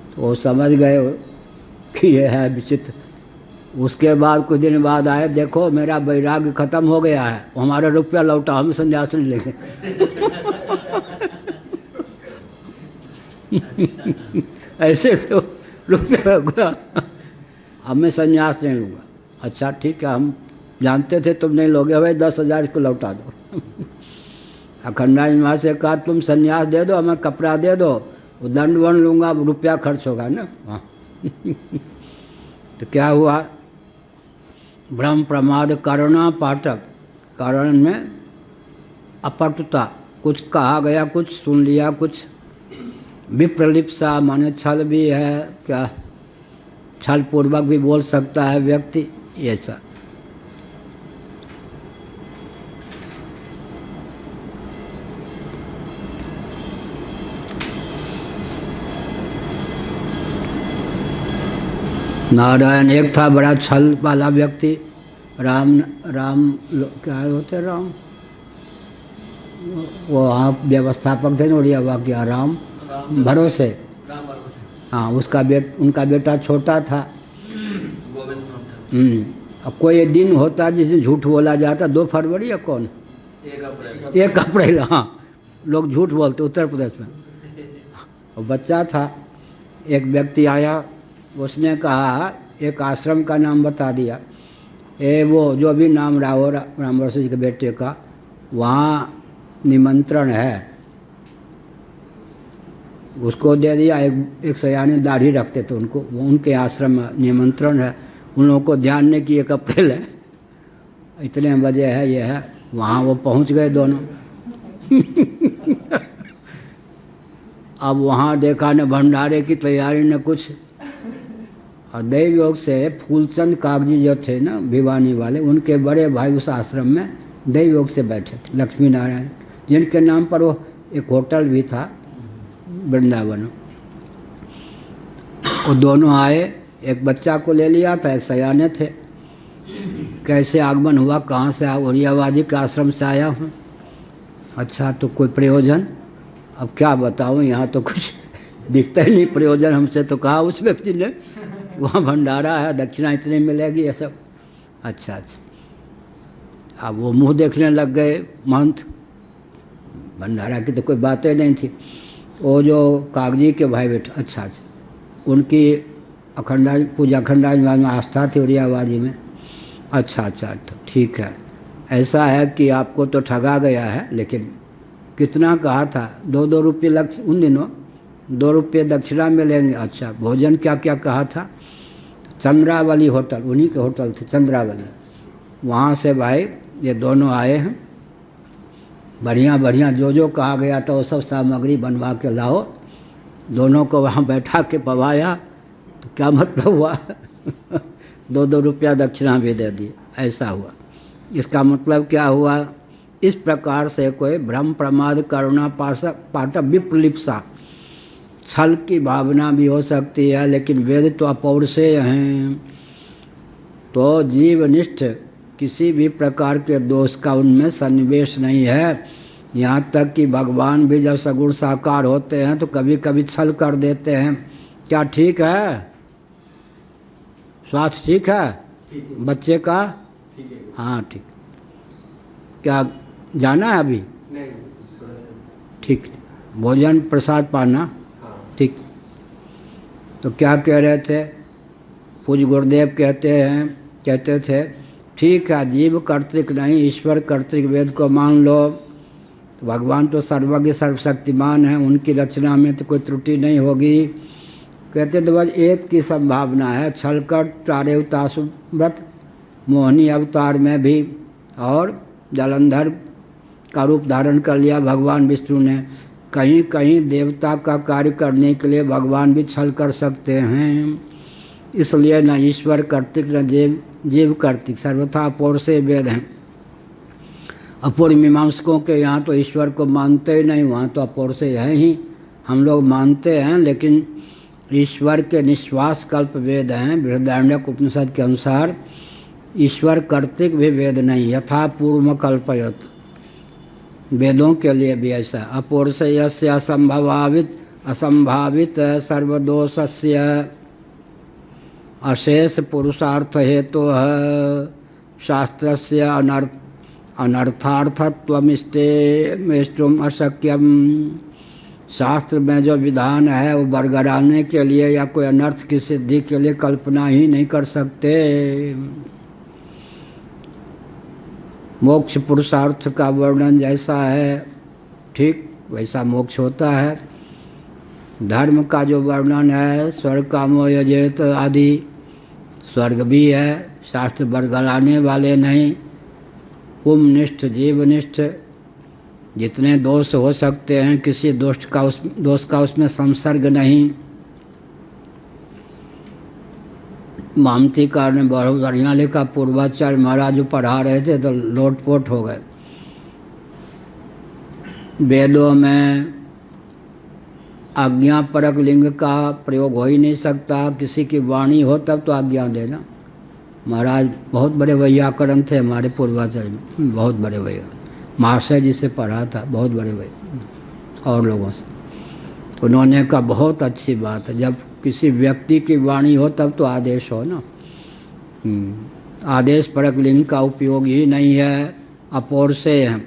तो वो समझ गए कि ये है विचित्र। उसके बाद कुछ दिन बाद आए, देखो मेरा वैराग्य खत्म हो गया है, हमारा रुपया लौटा, हम संन्यास नहीं लेंगे। ऐसे तो रुपया, अब मैं संन्यास नहीं लूँगा। अच्छा ठीक है, हम जानते थे तुम नहीं लोगे, भाई 10,000 इसको लौटा दो। अखंडानंद महाराज से कहा तुम संन्यास दे दो, हमें कपड़ा दे दो, वो दंड वन लूँगा, रुपया खर्च होगा ना। हाँ। तो क्या हुआ? ब्रह्म प्रमाद करुणा पाठक, कारण में अपटुता, कुछ कहा गया कुछ सुन लिया कुछ। विप्रलिप्सा माने छल भी है, क्या छल पूर्वक भी बोल सकता है व्यक्ति, ये सब। नारायण एक था बड़ा छल वाला व्यक्ति, राम क्या होते राम, वो आप व्यवस्थापक थे नोड़िया वाक्य राम भरोसे। हाँ, उनका बेटा छोटा था। अब कोई दिन होता जिसे झूठ बोला जाता, 2 फरवरी या कौन 1 अप्रैल, हाँ लोग झूठ बोलते उत्तर प्रदेश में। और बच्चा था, एक व्यक्ति आया, उसने कहा, एक आश्रम का नाम बता दिया, वो जो भी नाम राम जी के बेटे का, वहाँ निमंत्रण है, उसको दे दिया। एक सयाने दाढ़ी रखते थे, उनको उनके आश्रम में निमंत्रण है, उन लोगों को ध्यान नहीं कि 1 अप्रैल है, इतने बजे है, ये है। वहाँ वो पहुँच गए दोनों। अब वहाँ देखा न भंडारे की तैयारी न कुछ, और दैव योग से फूलचंद कागजी जो थे ना भिवानी वाले, उनके बड़े भाई उस आश्रम में दैव योग से बैठे थे, लक्ष्मी नारायण, जिनके नाम पर वो एक होटल भी था वृंदावन। वो दोनों आए, एक बच्चा को ले लिया था, एक सयाने थे। कैसे आगमन हुआ, कहाँ से ओरियाबाजी के आश्रम से आया हूँ। अच्छा, तो कोई प्रयोजन? अब क्या बताऊँ, यहाँ तो कुछ दिखता ही नहीं प्रयोजन हमसे। तो कहा उस व्यक्ति ने, वहाँ भंडारा है, दक्षिणा इतनी मिलेगी, ये सब। अच्छा अच्छा, अब वो मुंह देखने लग गए महंत, भंडारा की तो कोई बातें नहीं थी। वो जो कागजी के भाई बेटा, अच्छा अच्छा, उनकी अखंडानंद में आस्था थी ओरियाबाजी में। अच्छा अच्छा, तो ठीक है, ऐसा है कि आपको तो ठगा गया है, लेकिन कितना कहा था? 2-2 रुपये लक्ष्य, उन दिनों 2 रुपये दक्षिणा मिलेंगे। अच्छा, भोजन क्या क्या कहा था? चंद्रावली होटल, उन्हीं के होटल थे चंद्रावली, वहाँ से भाई ये दोनों आए हैं, बढ़िया बढ़िया जो जो कहा गया था वो सब सामग्री बनवा के लाओ। दोनों को वहाँ बैठा के पवाया तो क्या मतलब हुआ 2-2 रुपया दक्षिणा भी दे दी, ऐसा हुआ। इसका मतलब क्या हुआ, इस प्रकार से कोई भ्रम प्रमाद करुणा पाठ विप्लिप्सा छल की भावना भी हो सकती है, लेकिन वेद तो अपौरुषेय हैं, तो जीवनिष्ठ किसी भी प्रकार के दोष का उनमें सन्निवेश नहीं है। यहाँ तक कि भगवान भी जब सगुण साकार होते हैं तो कभी कभी छल कर देते हैं। क्या ठीक है? स्वास्थ्य ठीक है? बच्चे का ठीक है। हाँ ठीक। क्या जाना है अभी? नहीं, थोड़ा सा। ठीक। भोजन प्रसाद पाना? हाँ। ठीक। तो क्या कह रहे थे? पूज्य गुरुदेव कहते थे ठीक है, जीव कर्तृक नहीं ईश्वर कर्तृक वेद को मान लो। भगवान तो सर्वज्ञ सर्वशक्तिमान हैं, उनकी रचना में तो कोई त्रुटि नहीं होगी। कहते तो बस एक की संभावना है, छलकर तारेवतासु व्रत मोहिनी अवतार में भी और जलंधर का रूप धारण कर लिया भगवान विष्णु ने। कहीं कहीं देवता का कार्य करने के लिए भगवान भी छल कर सकते हैं। इसलिए न ईश्वर कर्तृक न जीव कर्तृक, सर्वथा अपौरुषेय वेद हैं। अपूर्व मीमांसकों के यहाँ तो ईश्वर को मानते ही नहीं, वहाँ तो अपौरुषेय है ही। हम लोग मानते हैं, लेकिन ईश्वर के निश्वास कल्प वेद हैं। बृहदारण्यक उपनिषद के अनुसार ईश्वर कर्तृक भी वेद नहीं, यथा पूर्व कल्पयत, वेदों के लिए भी ऐसा। अपौरुषेयस्य असंभावित सर्वदोषस्य अशेष पुरुषार्थ हेतु शास्त्रस्य अनर्थार्थत्वमिष्टुम अशक्यम। शास्त्र में जो विधान है वो बरगराने के लिए या कोई अनर्थ की सिद्धि के लिए कल्पना ही नहीं कर सकते। मोक्ष पुरुषार्थ का वर्णन जैसा है ठीक वैसा मोक्ष होता है। धर्म का जो वर्णन है स्वर्ग कामो यजेत आदि, स्वर्ग भी है, शास्त्र बरगलाने वाले नहीं। पुमनिष्ठ जीवनिष्ठ, जितने दोष हो सकते हैं किसी दोष का उसमें संसर्ग नहीं। मामतीकार ने बहुत बढ़िया लिखा, पूर्वाचार्य महाराज जो पढ़ा रहे थे तो लोटपोट हो गए। वेदों में आज्ञा परक लिंग का प्रयोग हो ही नहीं सकता, किसी की वाणी हो तब तो आज्ञा देना। महाराज बहुत बड़े वैयाकरण थे हमारे पूर्वाचार्य, बहुत बड़े वैया, महाशय जी से पढ़ा था, बहुत बड़े वैया और लोगों से। उन्होंने कहा बहुत अच्छी बात है, जब किसी व्यक्ति की वाणी हो तब तो आदेश हो ना। आदेश परक लिंग का उपयोग ही नहीं है, अपौरुषेय है।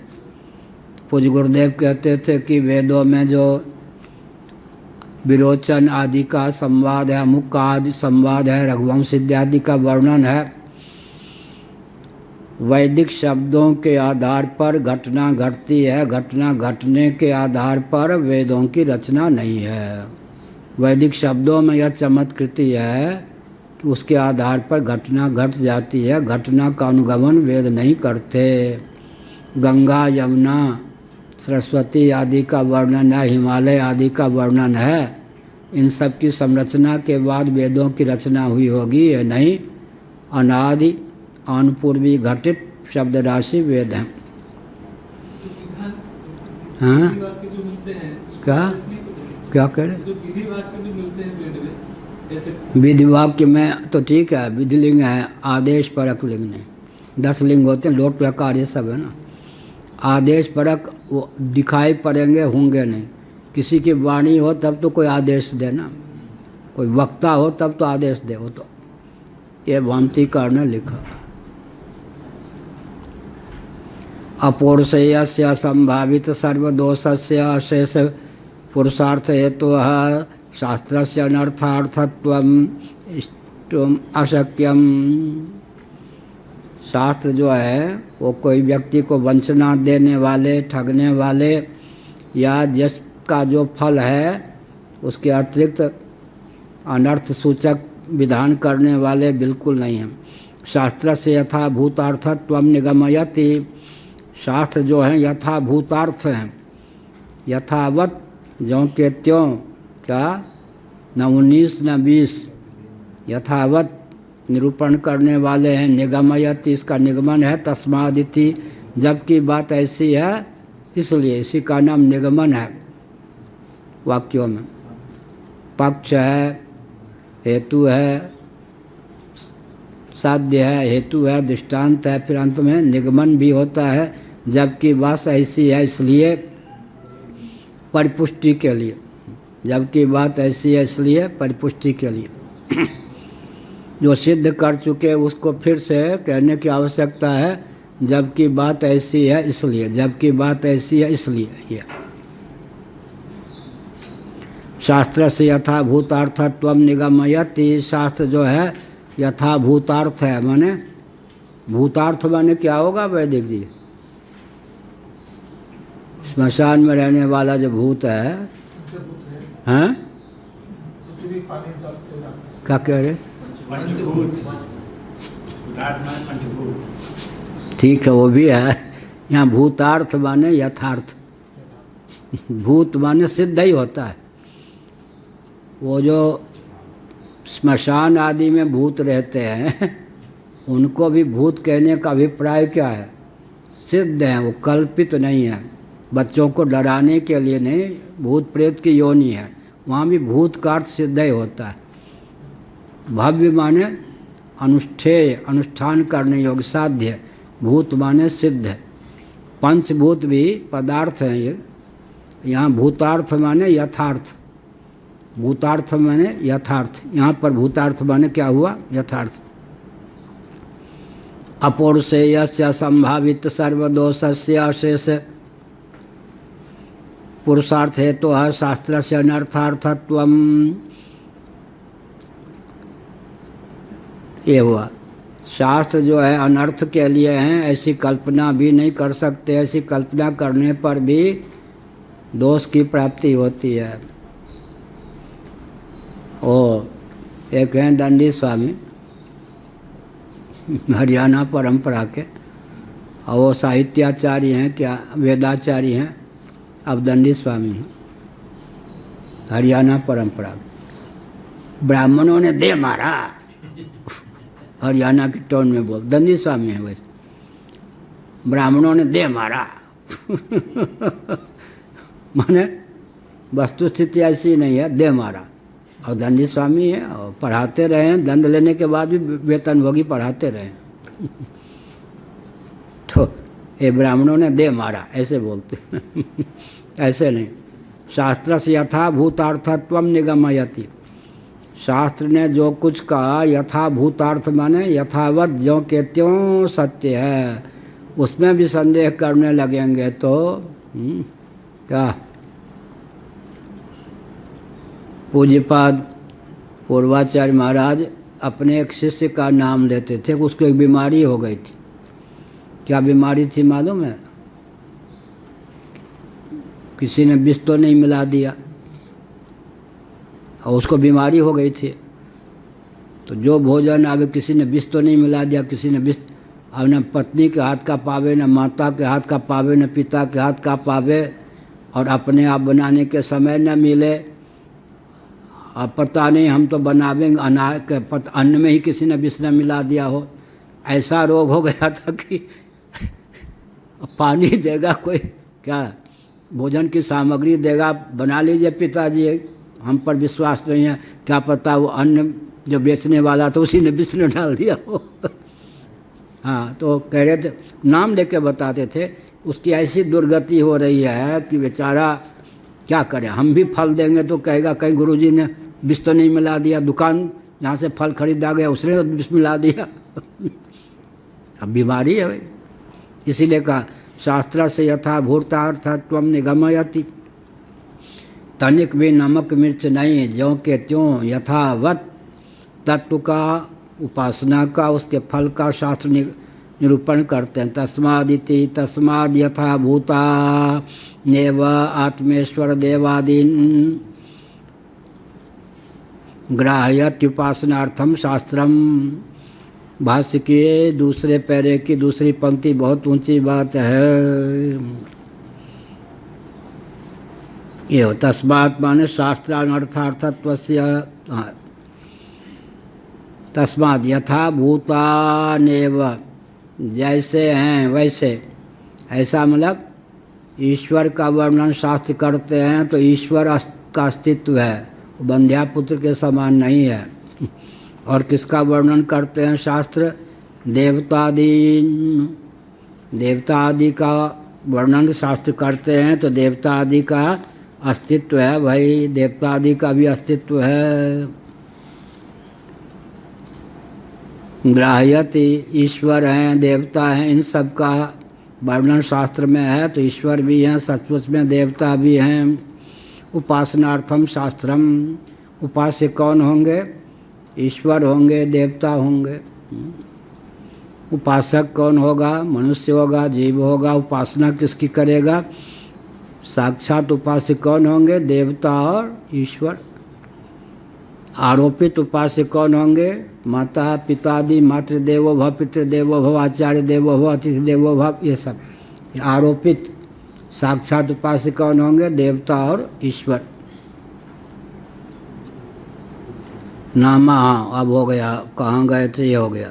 पूज्य गुरुदेव कहते थे कि वेदों में जो विरोचन आदि का संवाद है, अमुक का आदि संवाद है, रघुवंश इत्यादि का वर्णन है, वैदिक शब्दों के आधार पर घटना घटती है, घटना घटने के आधार पर वेदों की रचना नहीं है। वैदिक शब्दों में यह चमत्कृति है कि उसके आधार पर घटना घट जाती है, घटना का अनुगमन वेद नहीं करते। गंगा यमुना सरस्वती आदि का वर्णन है, हिमालय आदि का वर्णन है, इन सब की संरचना के बाद वेदों की रचना हुई होगी, ये नहीं। अनादि अनपूर्वी घटित शब्द राशि वेद हैं। हाँ क्या कह रहे? विधि वाक्य जो मिलते हैं वेद में, जैसे विधि वाक्य में तो ठीक है, विधिलिंग है, आदेश परक लिंग नहीं। 10 लिंग होते हैं, लोट प्रकार ये सब है ना। आदेश परक वो दिखाई पड़ेंगे, होंगे नहीं। किसी की वाणी हो तब तो कोई आदेश दे ना, कोई वक्ता हो तब तो आदेश दे। वो तो ये वामतीकार ने लिखा। अपौरुषेयस्य असंभावित सर्वदोषस्य अशेष पुरुषार्थ हेतु शास्त्रस्य अनर्थार्थत्वम इष्टुम अशक्यम। शास्त्र जो है वो कोई व्यक्ति को वंचना देने वाले, ठगने वाले या जिसका जो फल है उसके अतिरिक्त अनर्थ सूचक विधान करने वाले बिल्कुल नहीं हैं। शास्त्र से यथाभूतार्थत्वम निगमयति, शास्त्र जो हैं यथाभूतार्थ हैं, यथावत ज्यों के त्यों, क्या न 19 न 20, यथावत निरूपण करने वाले हैं। निगमयति इसका निगमन है, तस्मादिति जबकि बात ऐसी है इसलिए, इसी का नाम निगमन है वाक्यों में। पक्ष है, हेतु है, साध्य है, हेतु है, दृष्टांत है, फिर अंत में निगमन भी होता है। जबकि बात ऐसी है इसलिए, परिपुष्टि के लिए, जबकि बात ऐसी है इसलिए परिपुष्टि के लिए। जो सिद्ध कर चुके उसको फिर से कहने की आवश्यकता है, जबकि बात ऐसी है इसलिए, जबकि बात ऐसी है इसलिए। ये शास्त्र से यथाभूतार्थत्वम निगमयति, शास्त्र जो है यथाभूतार्थ है, माने भूतार्थ माने क्या होगा वैदिक जी? स्मशान में रहने वाला जो भूत है, हैं? क्या कह रहे? ठीक है, वो भी है। यहाँ भूतार्थ माने यथार्थ, भूत माने सिद्ध ही होता है। वो जो स्मशान आदि में भूत रहते हैं उनको भी भूत कहने का अभिप्राय क्या है? सिद्ध हैं, वो कल्पित नहीं है, बच्चों को डराने के लिए नहीं, भूत प्रेत की योनि है, वहाँ भी भूत का अर्थ सिद्ध ही होता है। भव्य माने अनुष्ठेय, अनुष्ठान करने योग्य, साध्य, भूत माने सिद्ध है। पंचभूत भी पदार्थ हैं ये, यहाँ भूतार्थ माने यथार्थ, भूतार्थ माने यथार्थ, यहाँ पर भूतार्थ माने क्या हुआ? यथार्थ। अपौरुषेयस्य संभावित सर्वदोषस्य अशेष पुरुषार्थ हेतु तो शास्त्र से अनर्थार्थत्वम, ये हुआ। शास्त्र जो है अनर्थ के लिए हैं, ऐसी कल्पना भी नहीं कर सकते, ऐसी कल्पना करने पर भी दोष की प्राप्ति होती है। ओ एक हैं दंडी स्वामी, हरियाणा परंपरा के, और वो साहित्याचार्य हैं, क्या वेदाचार्य हैं, अब दंडी स्वामी हैं, हरियाणा परंपरा। ब्राह्मणों ने दे मारा, हरियाणा के टोन में बोल, दंडी स्वामी है वैसे, ब्राह्मणों ने दे मारा माने वस्तु स्थिति ऐसी नहीं है, दे मारा। और दंडी स्वामी है और पढ़ाते रहे हैं, दंड लेने के बाद भी वेतनभोगी पढ़ाते रहे तो ये ब्राह्मणों ने दे मारा ऐसे बोलते ऐसे नहीं। शास्त्र से यथाभूतार्थत्वम निगमयति, शास्त्र ने जो कुछ कहा यथाभूतार्थ माने यथावत ज्यों के त्यों सत्य है, उसमें भी संदेह करने लगेंगे तो क्या? पूज्यपाद पूर्वाचार्य महाराज अपने एक शिष्य का नाम लेते थे, उसको एक बीमारी हो गई थी। क्या बीमारी थी मालूम है? किसी ने विष तो नहीं मिला दिया और उसको बीमारी हो गई थी। तो जो भोजन अब किसी ने विष तो नहीं मिला दिया, किसी ने विष, अब न पत्नी के हाथ का पावे, न माता के हाथ का पावे, न पिता के हाथ का पावे, और अपने आप बनाने के समय न मिले। अब पता नहीं हम तो बनावेंगे, अन्न में ही किसी ने विष न मिला दिया हो। ऐसा रोग हो गया था कि पानी देगा कोई, क्या भोजन की सामग्री देगा, बना लीजिए पिताजी, हम पर विश्वास नहीं है, क्या पता वो अन्न जो बेचने वाला था उसी ने विष न डाल दिया हो हाँ, तो कह रहे थे, नाम लेके बताते थे, उसकी ऐसी दुर्गति हो रही है कि बेचारा क्या करे। हम भी फल देंगे तो कहेगा कहीं गुरुजी ने विष तो नहीं मिला दिया, दुकान जहाँ से फल खरीदा गया उसने तो विष मिला दिया अब बीमारी है भाई। इसीलिए कहा शास्त्र से यथाभूतार्थत्वम निगमयति, तनिक भी नमक मिर्च नहीं, ज्यों के त्यों यथावत तत्व का, उपासना का, उसके फल का शास्त्र निरूपण करते हैं। तस्मादिति तस्माद यथाभूता नेव आत्मेश्वर देवादीन ग्राह्यत्युपासनार्थम शास्त्रम, भाष्य की दूसरे पैरे की दूसरी पंक्ति बहुत ऊंची बात है। ये तस्मात् माने शास्त्रानर्थार्थत्वस्य तस्मात् यथा भूतानेव, जैसे हैं वैसे, ऐसा मतलब ईश्वर का वर्णन शास्त्र करते हैं तो ईश्वर का अस्तित्व है, वो बंध्यापुत्र के समान नहीं है। और किसका वर्णन करते हैं शास्त्र? देवता आदि का वर्णन शास्त्र करते हैं तो देवता आदि का अस्तित्व है, भाई देवता आदि का भी अस्तित्व है। ग्राह्यति, ईश्वर हैं, देवता हैं, इन सब का वर्णन शास्त्र में है तो ईश्वर भी हैं, सचमुच में देवता भी हैं। उपासनार्थम शास्त्रम, उपास्य कौन होंगे? ईश्वर होंगे, देवता होंगे। उपासक कौन होगा? मनुष्य होगा, जीव होगा। उपासना किसकी करेगा? साक्षात उपास्य कौन होंगे? देवता और ईश्वर। आरोपित उपास्य कौन होंगे? माता पितादि, मातृदेवो भव, पितृदेवो भव, आचार्य देवो भव, अतिथि देवो भव, ये सब आरोपित। साक्षात उपास्य कौन होंगे? देवता और ईश्वर। नामा, अब हो गया, कहाँ गए थे, ये हो गया।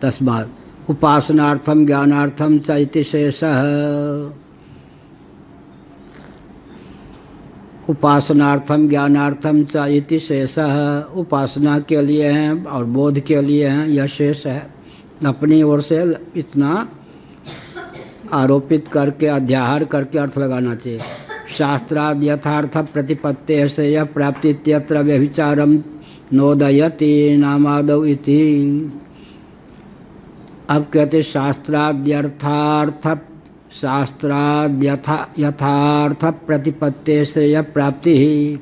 तस्मात् उपासनार्थम ज्ञानार्थम च इति शेषः, उपासनार्थम ज्ञानार्थम च इति शेषः, उपासना के लिए हैं और बोध के लिए हैं, यह शेष है। अपनी ओर से इतना आरोपित करके अध्याहार करके अर्थ लगाना चाहिए। शास्त्राद यथार्थ प्रतिपत्ति से यह प्राप्ति इत्यत्र व्यभिचारम नोदयति नामादौ इति। अब कहते शास्त्राद्यर्थ यथार्थ प्रतिपत्ति से यह प्राप्ति ही,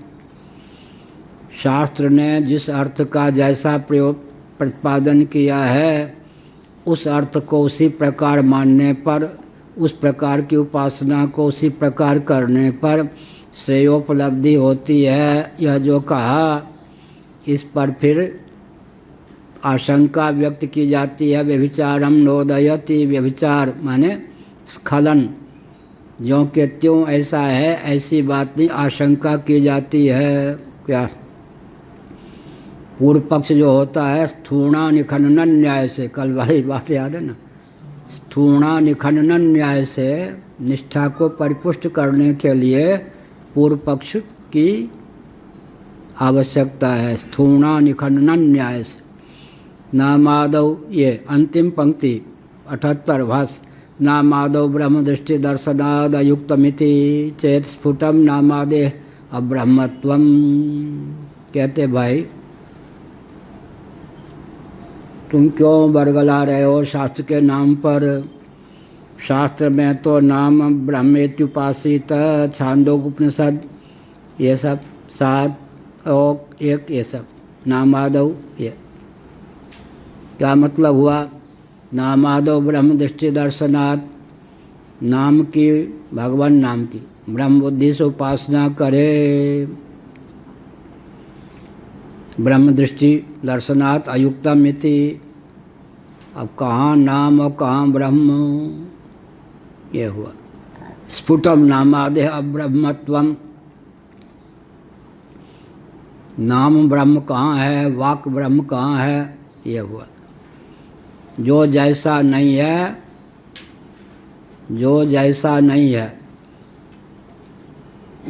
शास्त्र ने जिस अर्थ का जैसा प्रयोग प्रतिपादन किया है उस अर्थ को उसी प्रकार मानने पर, उस प्रकार की उपासना को उसी प्रकार करने पर श्रेयोपलब्धि होती है। यह जो कहा, इस पर फिर आशंका व्यक्त की जाती है। व्यभिचारम नोदयति, व्यभिचार माने स्खलन, ज्यों के त्यों ऐसा है, ऐसी बात नहीं, आशंका की जाती है। क्या? पूर्व पक्ष जो होता है स्थूणा निखनन न्याय से, कल वाली बात याद है ना, स्थूणा निखनन न्याय से निष्ठा को परिपुष्ट करने के लिए पूर्व पक्ष की आवश्यकता है। स्थूणा निखनन न्याय से। नामादौ, ये अंतिम पंक्ति 78 भाष्य, नामादौ ब्रह्म दृष्टि दर्शनाद अयुक्तमिति चेत स्फुटम नामादे अब्रह्मत्वम। कहते भाई तुम क्यों बरगला रहे हो शास्त्र के नाम पर? शास्त्र में तो नाम ब्रह्मेत्युपासित, छांदोग्य उपनिषद, ये सब 7 और 1, ये सब नामादौ, ये क्या मतलब हुआ? नामादौ ब्रह्म दृष्टि दर्शनात्, नाम की, भगवान नाम की ब्रह्म बुद्धि से उपासना करे। ब्रह्म दृष्टि दर्शनात् अयुक्तम इति। अब कहाँ नाम और कहाँ ब्रह्म, ये हुआ। स्फुटम नामादे अब्रह्मत्वम, नाम ब्रह्म कहाँ है, वाक ब्रह्म कहाँ है, ये हुआ। जो जैसा नहीं है, जो जैसा नहीं है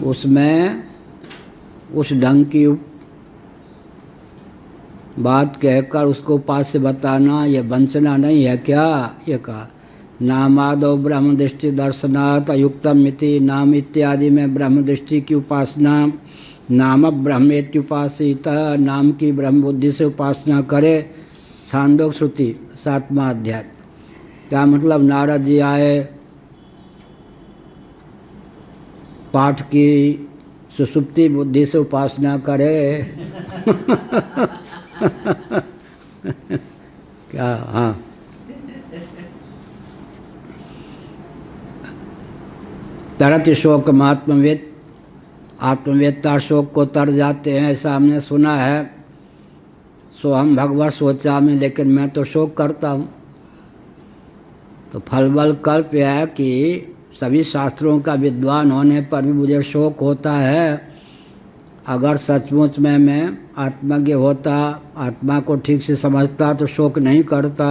उसमें उस ढंग की बात कहकर उसको उपास्य बताना, ये वंचना नहीं है क्या? ये कहा नामादौ ब्रह्म दृष्टि दर्शनात् अयुक्तम इति। नाम इत्यादि में ब्रह्म दृष्टि की उपासना, नाम ब्रह्मेत्युपासित, नाम की ब्रह्म बुद्धि से उपासना करे। छांदोग्य श्रुति 7वां अध्याय। क्या मतलब? नारद जी आए, पाठ की सुसुप्ति बुद्धि से उपासना करे। क्या? हाँ, तरत शोक आत्मवेद, आत्मवेदता शोक को तर जाते हैं, ऐसा हमने सुना है। सोहम भगवत सोचामि, लेकिन मैं तो शोक करता हूँ। तो फल बल कल्प यह है कि सभी शास्त्रों का विद्वान होने पर भी मुझे शोक होता है। अगर सचमुच में मैं आत्मज्ञ होता, आत्मा को ठीक से समझता, तो शोक नहीं करता।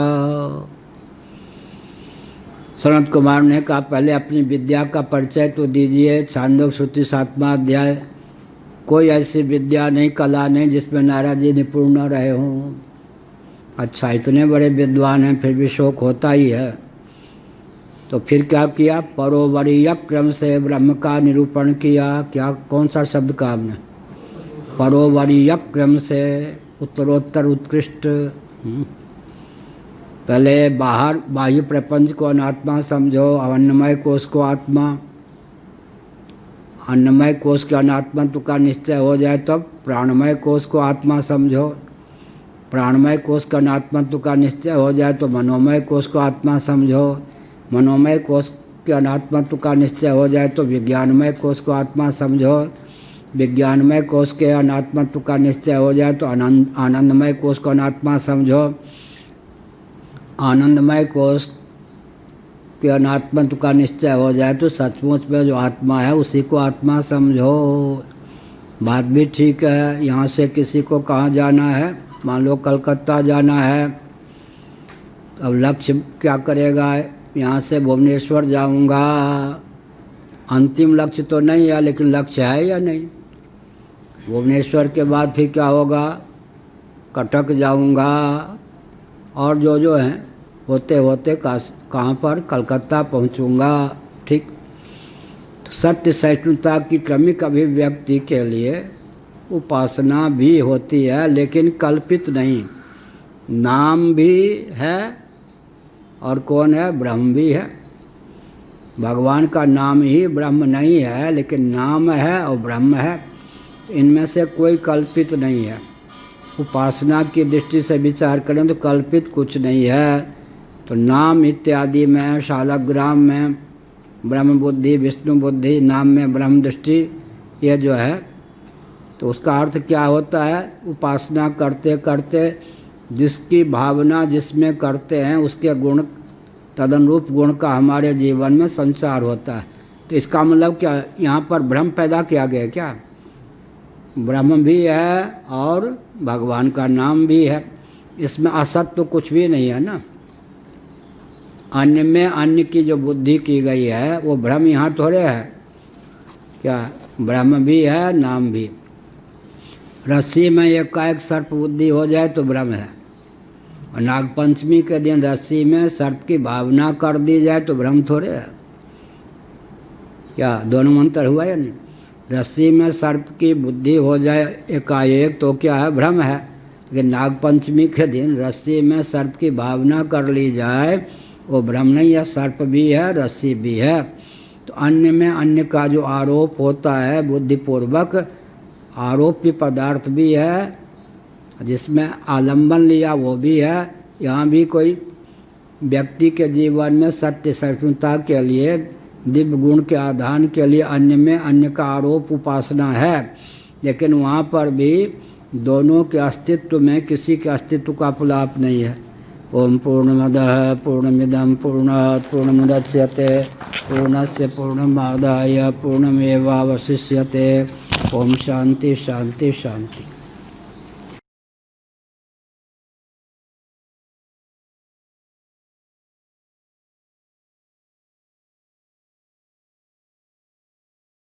सनत कुमार ने कहा, पहले अपनी विद्या का परिचय तो दीजिए। छांदोग्य श्रुति 7वां अध्याय। कोई ऐसी विद्या नहीं, कला नहीं जिसमें नारद जी निपुण न रहे हों। अच्छा, इतने बड़े विद्वान हैं फिर भी शोक होता ही है। तो फिर क्या किया? परोवरीय क्रम से ब्रह्म का निरूपण किया। क्या, कौन सा शब्द कहा हमने? परोवरीय क्रम से, उत्तरोत्तर उत्कृष्ट। पहले बाह्य प्रपंच को अनात्मा समझो, अन्नमय कोश को आत्मा। अन्नमय कोश के अनात्मत्व का निश्चय हो जाए तब प्राणमय कोश को आत्मा समझो। प्राणमय कोश का अनात्मत्व का निश्चय हो जाए तो मनोमय कोश को आत्मा समझो। मनोमय कोश के अनात्मत्व का निश्चय हो जाए तो विज्ञानमय कोश को आत्मा समझो। विज्ञानमय कोश के अनात्मत्व का निश्चय हो जाए तो आनंदमय कोश को अनात्मा समझो। आनंदमय कोश के अनात्मत्व का निश्चय हो जाए तो सचमुच में जो आत्मा है उसी को आत्मा समझो। बात भी ठीक है। यहाँ से किसी को कहाँ जाना है? मान लो कलकत्ता जाना है। अब लक्ष्य क्या करेगा? यहाँ से भुवनेश्वर जाऊँगा। अंतिम लक्ष्य तो नहीं है, लेकिन लक्ष्य है या नहीं? भुवनेश्वर के बाद फिर क्या होगा? कटक जाऊँगा, और जो हैं होते होते कहाँ पर? कलकत्ता पहुँचूँगा। ठीक। तो सत्य सहिष्णुता की क्रमिक अभिव्यक्ति के लिए उपासना भी होती है, लेकिन कल्पित नहीं। नाम भी है और कौन है? ब्रह्म भी है। भगवान का नाम ही ब्रह्म नहीं है, लेकिन नाम है और ब्रह्म है। इनमें से कोई कल्पित नहीं है। उपासना की दृष्टि से विचार करें तो कल्पित कुछ नहीं है। तो नाम इत्यादि में, शालग्राम में ब्रह्म बुद्धि, विष्णु बुद्धि, नाम में ब्रह्म दृष्टि, ये जो है, तो उसका अर्थ क्या होता है? उपासना करते करते जिसकी भावना जिसमें करते हैं उसके गुण, तदनुरूप गुण का हमारे जीवन में संचार होता है। तो इसका मतलब क्या? यहाँ पर भ्रम पैदा किया गया क्या? ब्रह्म भी है और भगवान का नाम भी है। इसमें असत्य तो कुछ भी नहीं है ना। अन्य में अन्य की जो बुद्धि की गई है वो भ्रम यहाँ थोड़े है क्या? ब्रह्म भी है, नाम भी। रस्सी में एकाएक सर्प बुद्धि हो जाए तो भ्रम है, और नागपंचमी के दिन रस्सी में सर्प की भावना कर दी जाए तो भ्रम थोड़े है क्या? दोनों में अंतर हुआ या नहीं? रस्सी में सर्प की बुद्धि हो जाए एकाएक तो क्या है? भ्रम है। लेकिन नागपंचमी के दिन रस्सी में सर्प की भावना कर ली जाए वो भ्रम नहीं है। सर्प भी है, रस्सी भी है। तो अन्य में अन्य का जो आरोप होता है बुद्धिपूर्वक, आरोप्य पदार्थ भी है, जिसमें आलम्बन लिया वो भी है। यहाँ भी कोई व्यक्ति के जीवन में सत्य सहिष्णुता के लिए, दिव्य गुण के आधान के लिए अन्य में अन्य का आरोप उपासना है, लेकिन वहाँ पर भी दोनों के अस्तित्व में किसी के अस्तित्व का पुलाप नहीं है। ओम पूर्णमदः पूर्णमिदं पूर्णात् पूर्णमुदच्यते पूर्णस्य पूर्णमादाय पूर्णमेवावशिष्यते। ओम शांति शांति शांति।